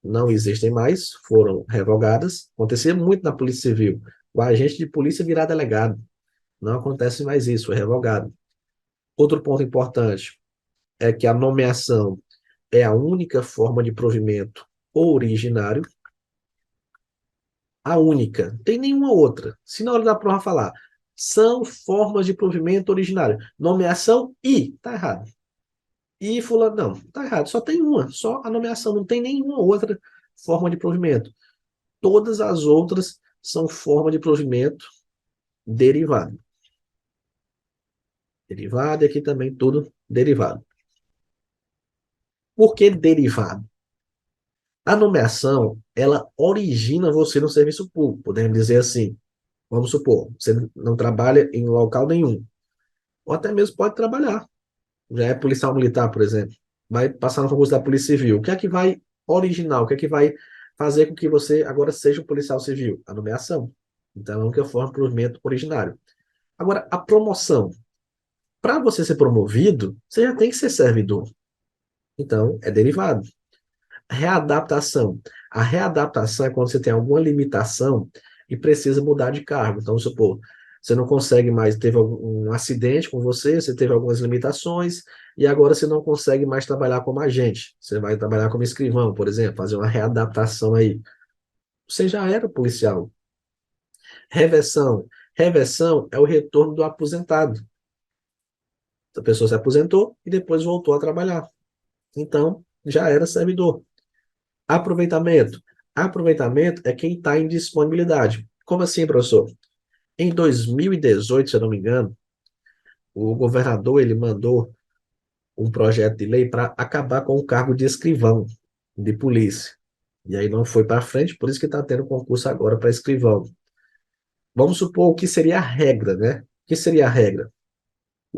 não existem mais, foram revogadas. Acontecia muito na Polícia Civil, o agente de polícia virar delegado. Não acontece mais isso, foi revogado. Outro ponto importante é que a nomeação é a única forma de provimento originário, a única, não tem nenhuma outra. Se na hora da prova falar, são formas de provimento originário, nomeação e, tá errado. E fulano, não, tá errado, só tem uma, só a nomeação, não tem nenhuma outra forma de provimento. Todas as outras são forma de provimento derivado. Derivado, e aqui também tudo Derivado. Por que derivado? A nomeação, ela origina você no serviço público, podemos dizer assim. Vamos supor, você não trabalha em local nenhum, ou até mesmo pode trabalhar. Já é policial militar, por exemplo, vai passar no concurso da Polícia Civil. O que é que vai originar? O que é que vai fazer com que você agora seja um policial civil? A nomeação. Então, é a única forma de provimento originário. Agora, a promoção. Para você ser promovido, você já tem que ser servidor. Então, é derivado. Readaptação. A readaptação é quando você tem alguma limitação e precisa mudar de cargo. Então, vamos supor, você não consegue mais, teve um acidente com você, você teve algumas limitações, e agora você não consegue mais trabalhar como agente. Você vai trabalhar como escrivão, por exemplo, fazer uma readaptação aí. Você já era policial. Reversão. Reversão é o retorno do aposentado. A pessoa se aposentou e depois voltou a trabalhar. Então, já era servidor. Aproveitamento. Aproveitamento é quem está em disponibilidade. Como assim, professor? Em 2018, se eu não me engano, o governador ele mandou um projeto de lei para acabar com o cargo de escrivão de polícia. E aí não foi para frente, por isso que está tendo concurso agora para escrivão. Vamos supor o que seria a regra, né? O que seria a regra?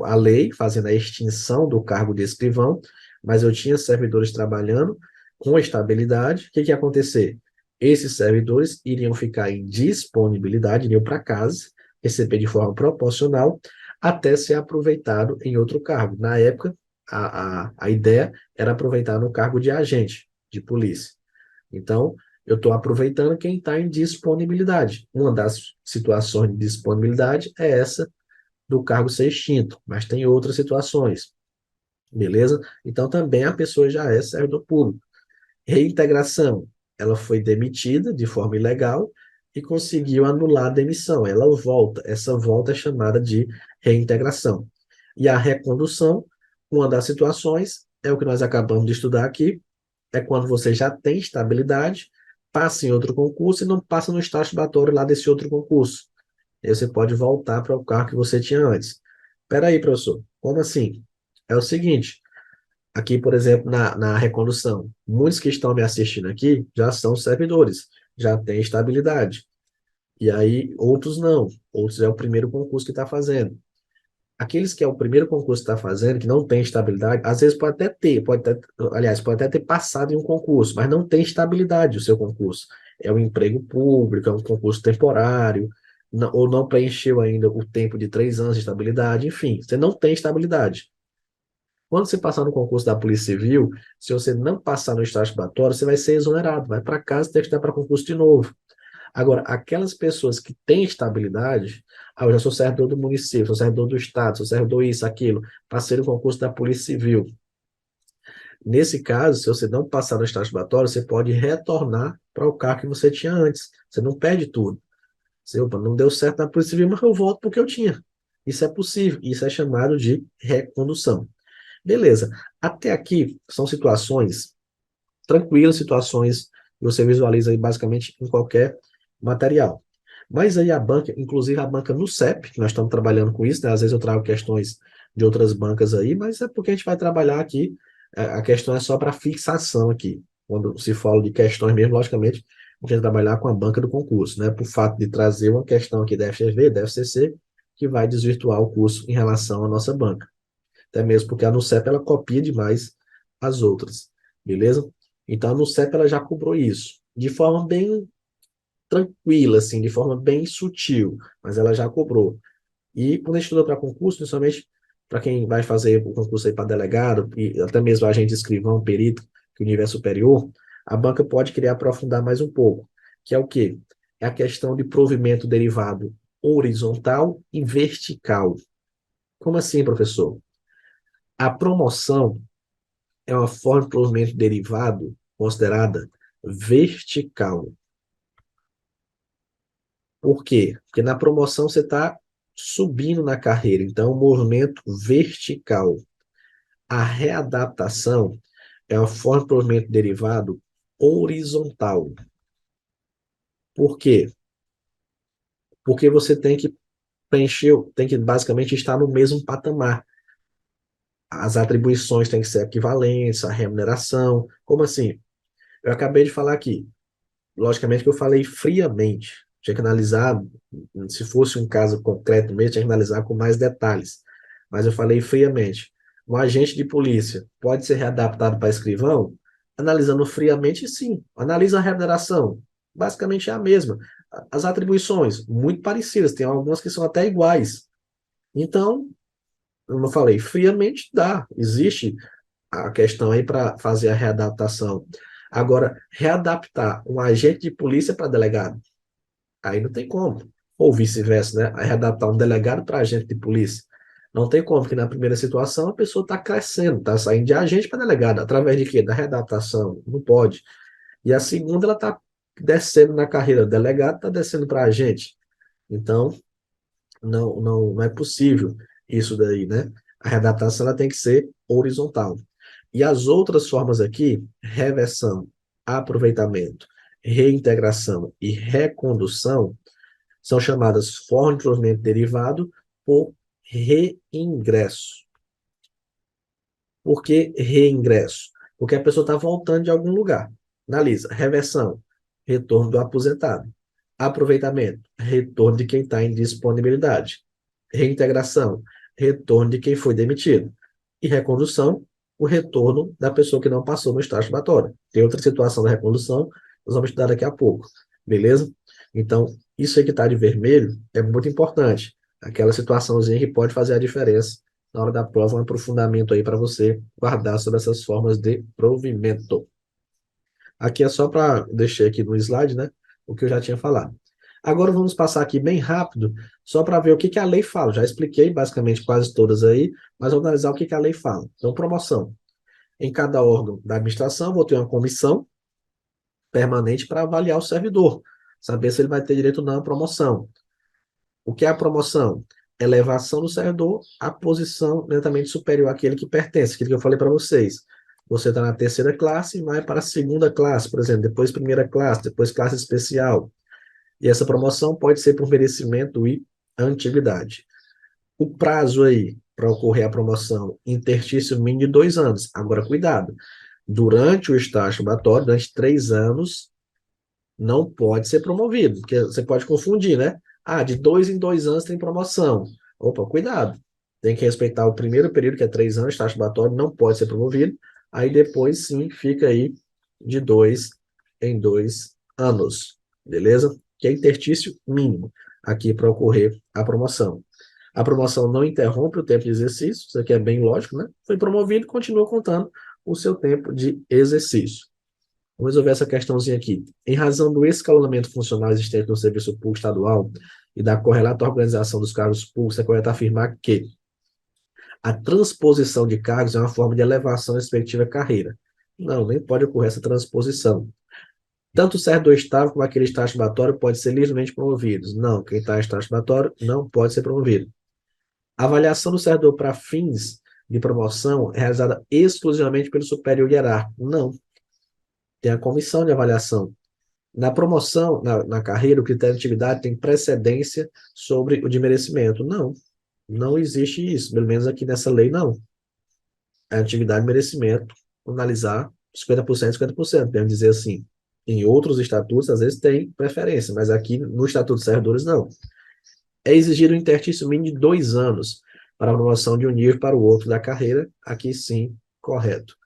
A lei fazendo a extinção do cargo de escrivão, mas eu tinha servidores trabalhando com estabilidade. O que que ia acontecer? Esses servidores iriam ficar em disponibilidade, iriam para casa, receber de forma proporcional, até ser aproveitado em outro cargo. Na época, a ideia era aproveitar no cargo de agente de polícia. Então, eu estou aproveitando quem está em disponibilidade. Uma das situações de disponibilidade é essa do cargo ser extinto, mas tem outras situações, beleza? Então também a pessoa já é servidor público. Reintegração, ela foi demitida de forma ilegal e conseguiu anular a demissão. Ela volta, essa volta é chamada de reintegração. E a recondução, uma das situações, é o que nós acabamos de estudar aqui, é quando você já tem estabilidade, passa em outro concurso e não passa no estágio probatório lá desse outro concurso. Aí você pode voltar para o carro que você tinha antes. Espera aí, professor. Como assim? É o seguinte, aqui, por exemplo, na recondução, muitos que estão me assistindo aqui já são servidores, já têm estabilidade. E aí, outros não. Outros é o primeiro concurso que está fazendo. Aqueles que é o primeiro concurso que está fazendo, que não tem estabilidade, às vezes aliás, pode até ter passado em um concurso, mas não tem estabilidade o seu concurso. É um emprego público, é um concurso temporário, ou não preencheu ainda o tempo de 3 anos de estabilidade, enfim, você não tem estabilidade. Quando você passar no concurso da Polícia Civil, se você não passar no estágio probatório, você vai ser exonerado, vai para casa e tem que estudar para concurso de novo. Agora, aquelas pessoas que têm estabilidade, eu já sou servidor do município, sou servidor do estado, sou servidor isso, aquilo, passei no concurso da Polícia Civil. Nesse caso, se você não passar no estágio probatório, você pode retornar para o cargo que você tinha antes. Você não perde tudo. Você, opa, não deu certo na Polícia Civil, mas eu volto porque eu tinha. Isso é possível, isso é chamado de recondução. Beleza. Até aqui são situações tranquilas, situações que você visualiza aí basicamente em qualquer material. Mas aí a banca, inclusive a banca no CEP, que nós estamos trabalhando com isso, né? Às vezes eu trago questões de outras bancas aí, mas é porque a gente vai trabalhar aqui, a questão é só para fixação aqui. Quando se fala de questões mesmo, logicamente, a gente vai trabalhar com a banca do concurso, né? Por fato de trazer uma questão aqui da FGV, da FCC, que vai desvirtuar o curso em relação à nossa banca. Até mesmo porque a NUCEP ela copia demais as outras, beleza? Então a NUCEP ela já cobrou isso de forma bem tranquila, assim, de forma bem sutil, mas ela já cobrou. E quando a gente estuda para concurso, principalmente para quem vai fazer o concurso aí para delegado, e até mesmo agente escrivão, perito, que o nível é superior, a banca pode querer aprofundar mais um pouco, que é o quê? É a questão de provimento derivado horizontal e vertical. Como assim, professor? A promoção é uma forma de provimento derivado considerada vertical. Por quê? Porque na promoção você está subindo na carreira, então é um movimento vertical. A readaptação é uma forma de provimento derivado horizontal. Por quê? Porque você tem que preencher, tem que basicamente estar no mesmo patamar. As atribuições têm que ser equivalentes, a remuneração. Como assim? Eu acabei de falar aqui. Logicamente que eu falei friamente. Tinha que analisar, se fosse um caso concreto mesmo, tinha que analisar com mais detalhes. Mas eu falei friamente. Um agente de polícia pode ser readaptado para escrivão? Analisando friamente, sim. Analisa a remuneração. Basicamente é a mesma. As atribuições, muito parecidas, tem algumas que são até iguais. Então, eu não falei, friamente dá. Existe a questão aí para fazer a readaptação. Agora, readaptar um agente de polícia para delegado, aí não tem como. Ou vice-versa, né? Aí readaptar um delegado para agente de polícia. Não tem como, porque na primeira situação a pessoa está crescendo, está saindo de agente para delegado. Através de quê? Da readaptação. Não pode. E a segunda, ela está descendo na carreira. O delegado está descendo para agente. Então, não é possível isso daí, né? A readaptação ela tem que ser horizontal. E as outras formas aqui, reversão, aproveitamento, reintegração e recondução, são chamadas forma de provimento derivado ou reingresso. Por que reingresso? Porque a pessoa está voltando de algum lugar. Analisa. Reversão, retorno do aposentado. Aproveitamento, retorno de quem está em disponibilidade. Reintegração, retorno de quem foi demitido. E recondução, o retorno da pessoa que não passou no estágio probatório. Tem outra situação da recondução, nós vamos estudar daqui a pouco. Beleza? Então, isso aí que está de vermelho é muito importante. Aquela situaçãozinha que pode fazer a diferença na hora da prova, um aprofundamento aí para você guardar sobre essas formas de provimento. Aqui é só para deixar aqui no slide, né? O que eu já tinha falado. Agora vamos passar aqui bem rápido, só para ver o que que a lei fala. Já expliquei basicamente quase todas aí, mas vamos analisar o que que a lei fala. Então, promoção. Em cada órgão da administração, vou ter uma comissão permanente para avaliar o servidor, saber se ele vai ter direito ou não à promoção. O que é a promoção? Elevação do servidor à posição lentamente superior àquele que pertence, aquilo que eu falei para vocês. Você está na terceira classe e vai para a segunda classe, por exemplo, depois primeira classe, depois classe especial. E essa promoção pode ser por merecimento e antiguidade. O prazo aí para ocorrer a promoção, interstício mínimo de 2 anos. Agora, cuidado. Durante o estágio probatório, durante 3 anos, não pode ser promovido, porque você pode confundir, né? Ah, de 2 em 2 anos tem promoção. Opa, cuidado. Tem que respeitar o primeiro período, que é 3 anos, taxa probatória, não pode ser promovido. Aí depois sim fica aí de 2 em 2 anos. Beleza? Que é interstício mínimo aqui para ocorrer a promoção. A promoção não interrompe o tempo de exercício, isso aqui é bem lógico, né? Foi promovido, continua contando o seu tempo de exercício. Vamos resolver essa questãozinha aqui. Em razão do escalonamento funcional existente no serviço público estadual e da correlata organização dos cargos públicos, é correto afirmar que a transposição de cargos é uma forma de elevação da respectiva carreira. Não, nem pode ocorrer essa transposição. Tanto o servidor estável como aquele estágio probatório pode ser livremente promovidos. Não, quem está em estágio probatório não pode ser promovido. A avaliação do servidor para fins de promoção é realizada exclusivamente pelo superior hierárquico. Não, tem a comissão de avaliação. Na promoção, na carreira, o critério de atividade tem precedência sobre o de merecimento. Não, não existe isso. Pelo menos aqui nessa lei, não. É atividade e merecimento, analisar 50%, 50%. Podemos dizer assim. Em outros estatutos, às vezes, tem preferência, mas aqui no Estatuto dos Servidores, não. É exigido um interstício mínimo de 2 anos para a promoção de um nível para o outro da carreira. Aqui, sim, correto.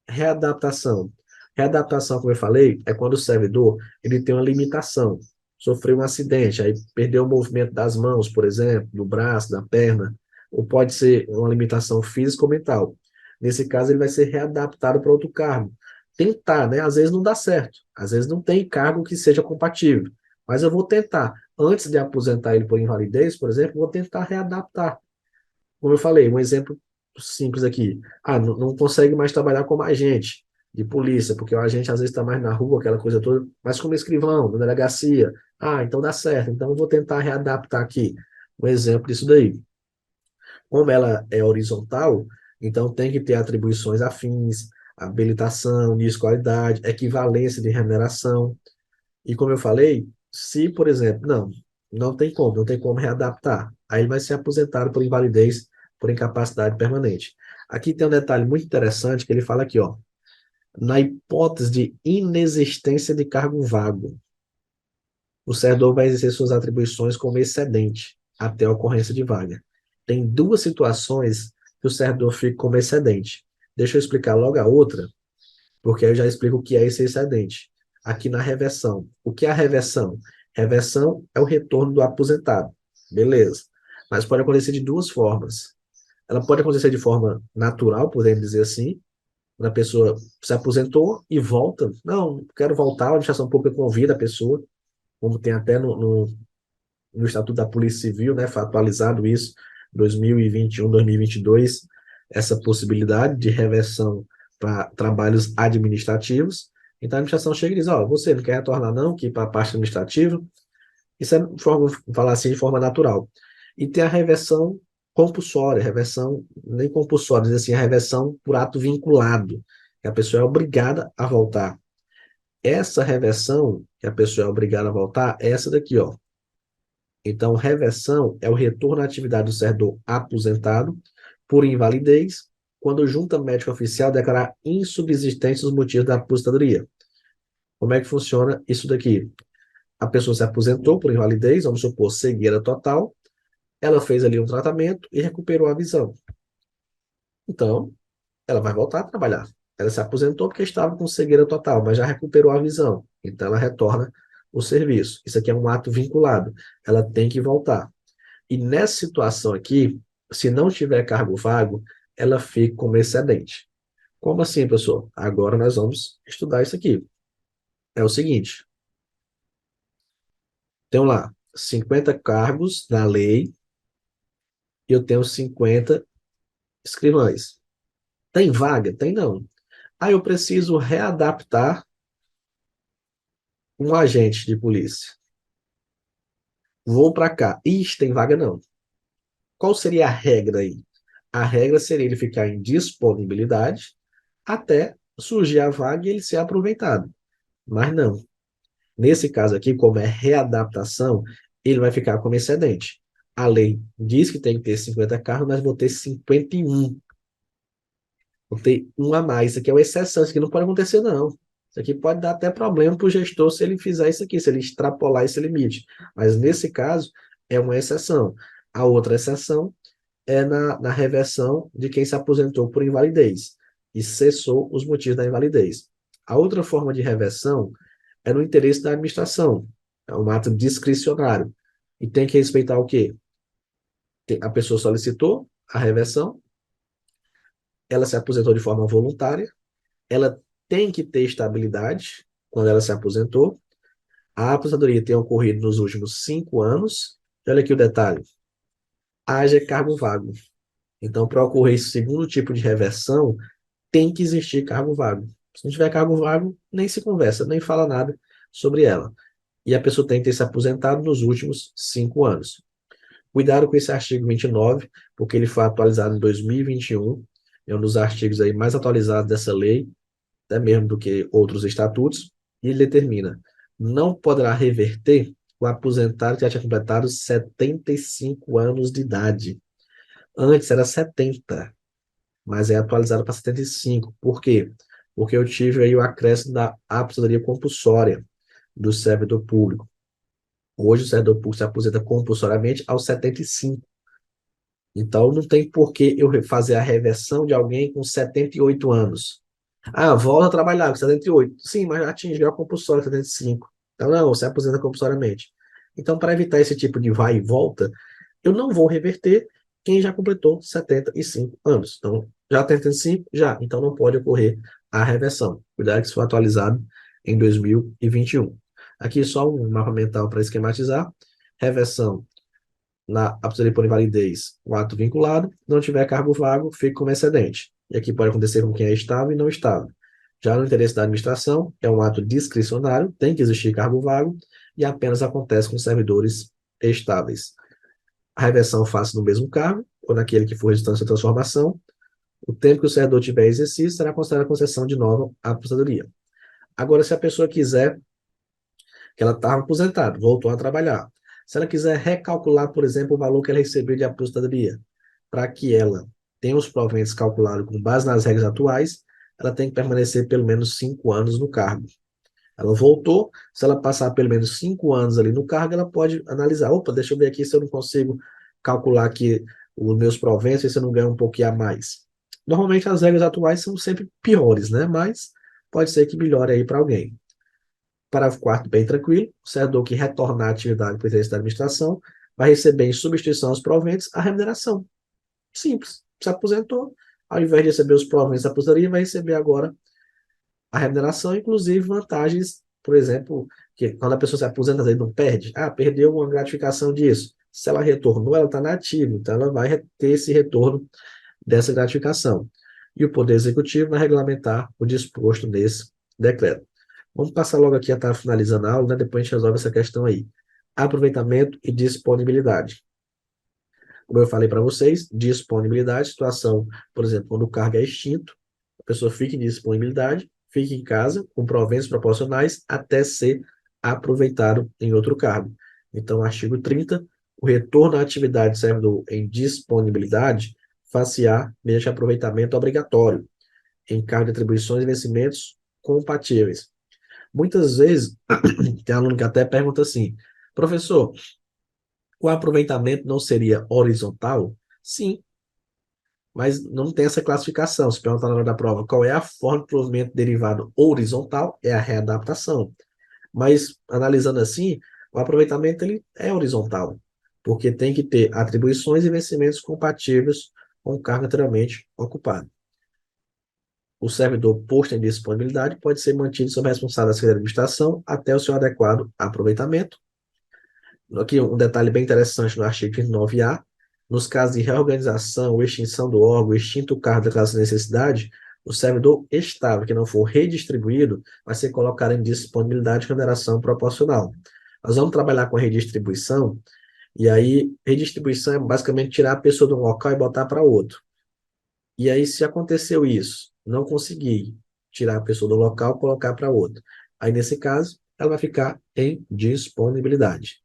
Readaptação. Readaptação, como eu falei, é quando o servidor ele tem uma limitação. Sofreu um acidente, aí perdeu o movimento das mãos, por exemplo, do braço, da perna, ou pode ser uma limitação física ou mental. Nesse caso, ele vai ser readaptado para outro cargo. Tentar, né? Às vezes não dá certo, às vezes não tem cargo que seja compatível, mas eu vou tentar. Antes de aposentar ele por invalidez, por exemplo, vou tentar readaptar. Como eu falei, um exemplo simples aqui. Ah, não consegue mais trabalhar como agente de polícia, porque o agente às vezes está mais na rua, aquela coisa toda, mas como escrivão, na delegacia. Ah, então dá certo. Então eu vou tentar readaptar aqui. Um exemplo disso daí. Como ela é horizontal, então tem que ter atribuições afins, habilitação, nível de qualidade, equivalência de remuneração. E como eu falei, se, por exemplo, não tem como readaptar. Aí ele vai ser aposentado por invalidez, por incapacidade permanente. Aqui tem um detalhe muito interessante que ele fala aqui, ó. Na hipótese de inexistência de cargo vago, o servidor vai exercer suas atribuições como excedente até a ocorrência de vaga. Tem duas situações que o servidor fica como excedente. Deixa eu explicar logo a outra, porque aí eu já explico o que é esse excedente. Aqui na reversão. O que é a reversão? Reversão é o retorno do aposentado. Beleza. Mas pode acontecer de duas formas. Ela pode acontecer de forma natural, podemos dizer assim, quando a pessoa se aposentou e volta. Não, quero voltar, a administração pública convida a pessoa, como tem até no Estatuto da Polícia Civil, né, foi atualizado isso, 2021, 2022, essa possibilidade de reversão para trabalhos administrativos. Então a administração chega e diz, ó, você não quer retornar não, que para a parte administrativa, isso é, falar assim, de forma natural. E tem a reversão compulsória, reversão nem compulsória, diz assim, a reversão por ato vinculado, que a pessoa é obrigada a voltar. Essa reversão que a pessoa é obrigada a voltar é essa daqui, ó. Então, reversão é o retorno à atividade do servidor aposentado por invalidez, quando o junta médica oficial declarar insubsistentes os motivos da aposentadoria. Como é que funciona isso daqui? A pessoa se aposentou por invalidez, vamos supor, cegueira total, ela fez ali um tratamento e recuperou a visão. Então, ela vai voltar a trabalhar. Ela se aposentou porque estava com cegueira total, mas já recuperou a visão. Então, ela retorna o serviço. Isso aqui é um ato vinculado. Ela tem que voltar. E nessa situação aqui, se não tiver cargo vago, ela fica como excedente. Como assim, professor? Agora nós vamos estudar isso aqui. É o seguinte: tem lá 50 cargos na lei e eu tenho 50 escrivães. Tem vaga? Tem não. Aí eu preciso readaptar um agente de polícia. Vou para cá. Ixi, tem vaga não. Qual seria a regra aí? A regra seria ele ficar em disponibilidade até surgir a vaga e ele ser aproveitado. Mas não. Nesse caso aqui, como é readaptação, ele vai ficar como excedente. A lei diz que tem que ter 50 carros, mas vou ter 51. Vou ter um a mais. Isso aqui é uma exceção, isso aqui não pode acontecer, não. Isso aqui pode dar até problema para o gestor se ele fizer isso aqui, se ele extrapolar esse limite. Mas nesse caso, é uma exceção. A outra exceção é na reversão de quem se aposentou por invalidez e cessou os motivos da invalidez. A outra forma de reversão é no interesse da administração. É um ato discricionário. E tem que respeitar o quê? A pessoa solicitou a reversão, ela se aposentou de forma voluntária, ela tem que ter estabilidade quando ela se aposentou, a aposentadoria tem ocorrido nos últimos 5 anos, e olha aqui o detalhe, haja cargo vago. Então, para ocorrer esse segundo tipo de reversão, tem que existir cargo vago. Se não tiver cargo vago, nem se conversa, nem fala nada sobre ela. E a pessoa tem que ter se aposentado nos últimos 5 anos. Cuidado com esse artigo 29, porque ele foi atualizado em 2021, é um dos artigos aí mais atualizados dessa lei, até mesmo do que outros estatutos, e ele determina, não poderá reverter o aposentado que já tinha completado 75 anos de idade. Antes era 70, mas é atualizado para 75. Por quê? Porque eu tive aí o acréscimo da aposentadoria compulsória do servidor público. Hoje o servidor público se aposenta compulsoriamente aos 75. Então não tem por que eu fazer a reversão de alguém com 78 anos. Ah, volta a trabalhar com 78. Sim, mas atingiu a compulsória 75. Então não, você aposenta compulsoriamente. Então, para evitar esse tipo de vai e volta, eu não vou reverter quem já completou 75 anos. Então, já tem 75? Já. Então, não pode ocorrer a reversão. Cuidado que isso foi atualizado em 2021. Aqui só um mapa mental para esquematizar. Reversão na aposentadoria por invalidez, o ato vinculado. Não tiver cargo vago, fica como excedente. E aqui pode acontecer com quem é estável e não estável. Já no interesse da administração, é um ato discricionário, tem que existir cargo vago e apenas acontece com servidores estáveis. A reversão faça no mesmo cargo, ou naquele que for resultante da transformação. O tempo que o servidor tiver exercício será considerada concessão de nova aposentadoria. Agora, se a pessoa quiser, que ela estava aposentada, voltou a trabalhar, se ela quiser recalcular, por exemplo, o valor que ela recebeu de aposentadoria, para que ela tem os proventos calculados com base nas regras atuais, ela tem que permanecer pelo menos 5 anos no cargo. Ela voltou, se ela passar pelo menos 5 anos ali no cargo, ela pode analisar, opa, deixa eu ver aqui se eu não consigo calcular aqui os meus proventos e se eu não ganho um pouquinho a mais. Normalmente as regras atuais são sempre piores, né? Mas pode ser que melhore aí para alguém. Parágrafo 4º, bem tranquilo, o servidor que retornar à atividade por interesse da administração vai receber em substituição aos proventos a remuneração. Simples. Se aposentou, ao invés de receber os proventos da aposentadoria, vai receber agora a remuneração, inclusive vantagens, por exemplo, que quando a pessoa se aposenta, ele não perde. Ah, perdeu uma gratificação disso. Se ela retornou, ela está na ativa, então ela vai ter esse retorno dessa gratificação. E o Poder Executivo vai regulamentar o disposto nesse decreto. Vamos passar logo aqui a estar finalizando a aula, né? Depois a gente resolve essa questão aí. Aproveitamento e disponibilidade. Como eu falei para vocês, disponibilidade, situação, por exemplo, quando o cargo é extinto, a pessoa fica em disponibilidade, fica em casa com proventos proporcionais até ser aproveitado em outro cargo. Então, artigo 30, o retorno à atividade do servidor em disponibilidade far-se-á mediante aproveitamento obrigatório, em cargo de atribuições e vencimentos compatíveis. Muitas vezes, tem aluno que até pergunta assim, professor, o aproveitamento não seria horizontal? Sim, mas não tem essa classificação. Se perguntar na hora da prova qual é a forma de provimento derivado horizontal, é a readaptação. Mas, analisando assim, o aproveitamento ele é horizontal, porque tem que ter atribuições e vencimentos compatíveis com o cargo anteriormente ocupado. O servidor posto em disponibilidade pode ser mantido sob a responsabilidade da Secretaria de Administração até o seu adequado aproveitamento. Aqui um detalhe bem interessante no artigo 29A, nos casos de reorganização ou extinção do órgão, extinto o cargo da classe de necessidade, o servidor estável que não for redistribuído vai ser colocado em disponibilidade de remuneração proporcional. Nós vamos trabalhar com a redistribuição, e aí redistribuição é basicamente tirar a pessoa de um local e botar para outro. E aí, se aconteceu isso, não consegui tirar a pessoa do local e colocar para outro. Aí, nesse caso, ela vai ficar em disponibilidade.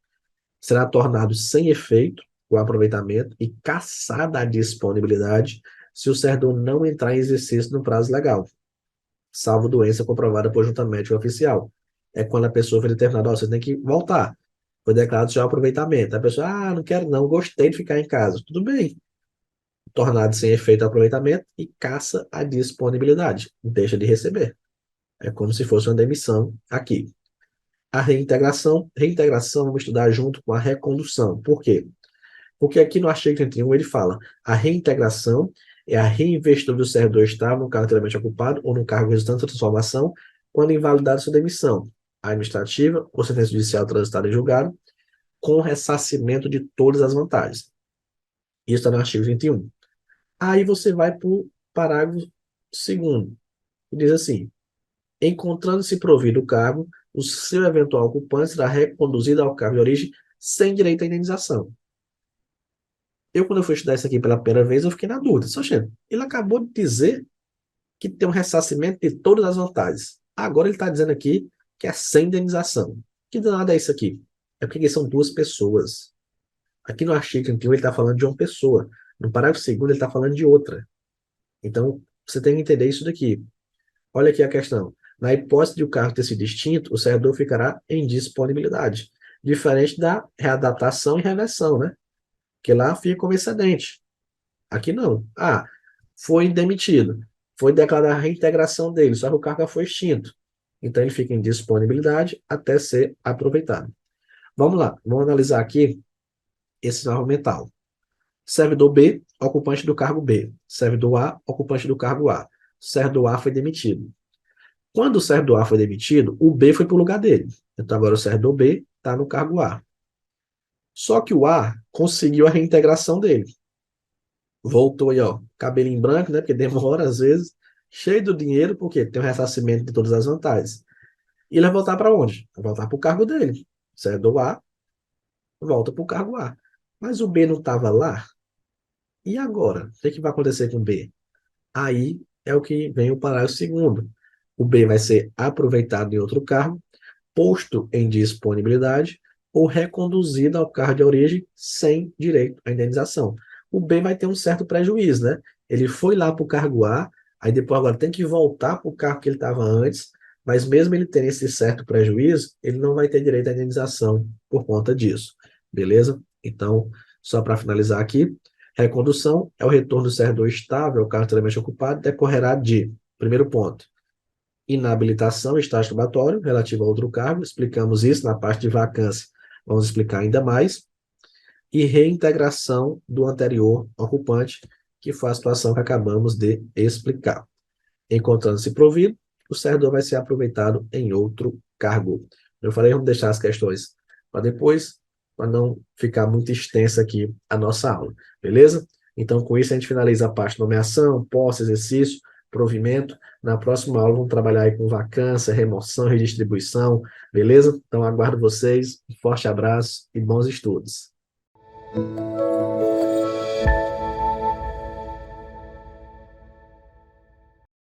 Será tornado sem efeito o aproveitamento e cassada a disponibilidade se o servidor não entrar em exercício no prazo legal, salvo doença comprovada por junta médica oficial. É quando a pessoa foi determinada, ó, você tem que voltar. Foi declarado seu aproveitamento. A pessoa, não quero não, gostei de ficar em casa. Tudo bem. Tornado sem efeito o aproveitamento e caça a disponibilidade. Deixa de receber. É como se fosse uma demissão aqui. A reintegração vamos estudar junto com a recondução. Por quê? Porque aqui no artigo 31 ele fala: a reintegração é a reinvestidura do servidor estável no cargo anteriormente ocupado ou no cargo resultante da transformação, quando invalidada sua demissão administrativa ou sentença judicial transitada em julgado, com ressarcimento de todas as vantagens. Isso está no artigo 21. Aí você vai para o parágrafo 2º, que diz assim: encontrando-se provido o cargo, o seu eventual ocupante será reconduzido ao cargo de origem sem direito à indenização. Quando eu fui estudar isso aqui pela primeira vez, eu fiquei na dúvida. Só, gente, ele acabou de dizer que tem um ressarcimento de todas as vantagens. Agora ele está dizendo aqui que é sem indenização. Que danado é isso aqui? É porque são duas pessoas. Aqui no artigo 31 ele está falando de uma pessoa. No parágrafo 2º ele está falando de outra. Então, você tem que entender isso daqui. Olha aqui a questão. Na hipótese de o cargo ter sido extinto, o servidor ficará em disponibilidade. Diferente da readaptação e reversão, né? Que lá fica como excedente. Aqui não. Foi demitido. Foi declarada a reintegração dele, só que o cargo foi extinto. Então ele fica em disponibilidade até ser aproveitado. Vamos lá, vamos analisar aqui esse norma mental. Servidor B, ocupante do cargo B. Servidor A, ocupante do cargo A. Servidor A foi demitido. Quando o servidor A foi demitido, o B foi para o lugar dele. Então agora o servidor B está no cargo A. Só que o A conseguiu a reintegração dele. Voltou aí, ó, cabelinho branco, né? Porque demora às vezes, cheio do dinheiro, porque tem o ressarcimento de todas as vantagens. E ele vai voltar para onde? Vai voltar para o cargo dele. Servidor A, volta para o cargo A. Mas o B não estava lá? E agora? O que vai acontecer com o B? Aí é o que vem o parágrafo 2º. O B vai ser aproveitado em outro cargo, posto em disponibilidade ou reconduzido ao cargo de origem sem direito à indenização. O B vai ter um certo prejuízo, né? Ele foi lá para o cargo A, aí depois agora tem que voltar para o cargo que ele estava antes, mas mesmo ele tendo esse certo prejuízo, ele não vai ter direito à indenização por conta disso, beleza? Então, só para finalizar aqui, recondução é o retorno do servidor estável ao cargo anteriormente ocupado, decorrerá de, primeiro ponto, inabilitação, estágio probatório, relativo a outro cargo, explicamos isso na parte de vacância, vamos explicar ainda mais, e reintegração do anterior ocupante, que foi a situação que acabamos de explicar. Encontrando-se provido, o servidor vai ser aproveitado em outro cargo. Eu falei, vamos deixar as questões para depois, para não ficar muito extensa aqui a nossa aula, beleza? Então, com isso, a gente finaliza a parte de nomeação, posse, exercício, provimento. Na próxima aula, vamos trabalhar aí com vacância, remoção, redistribuição, beleza? Então, aguardo vocês. Um forte abraço e bons estudos.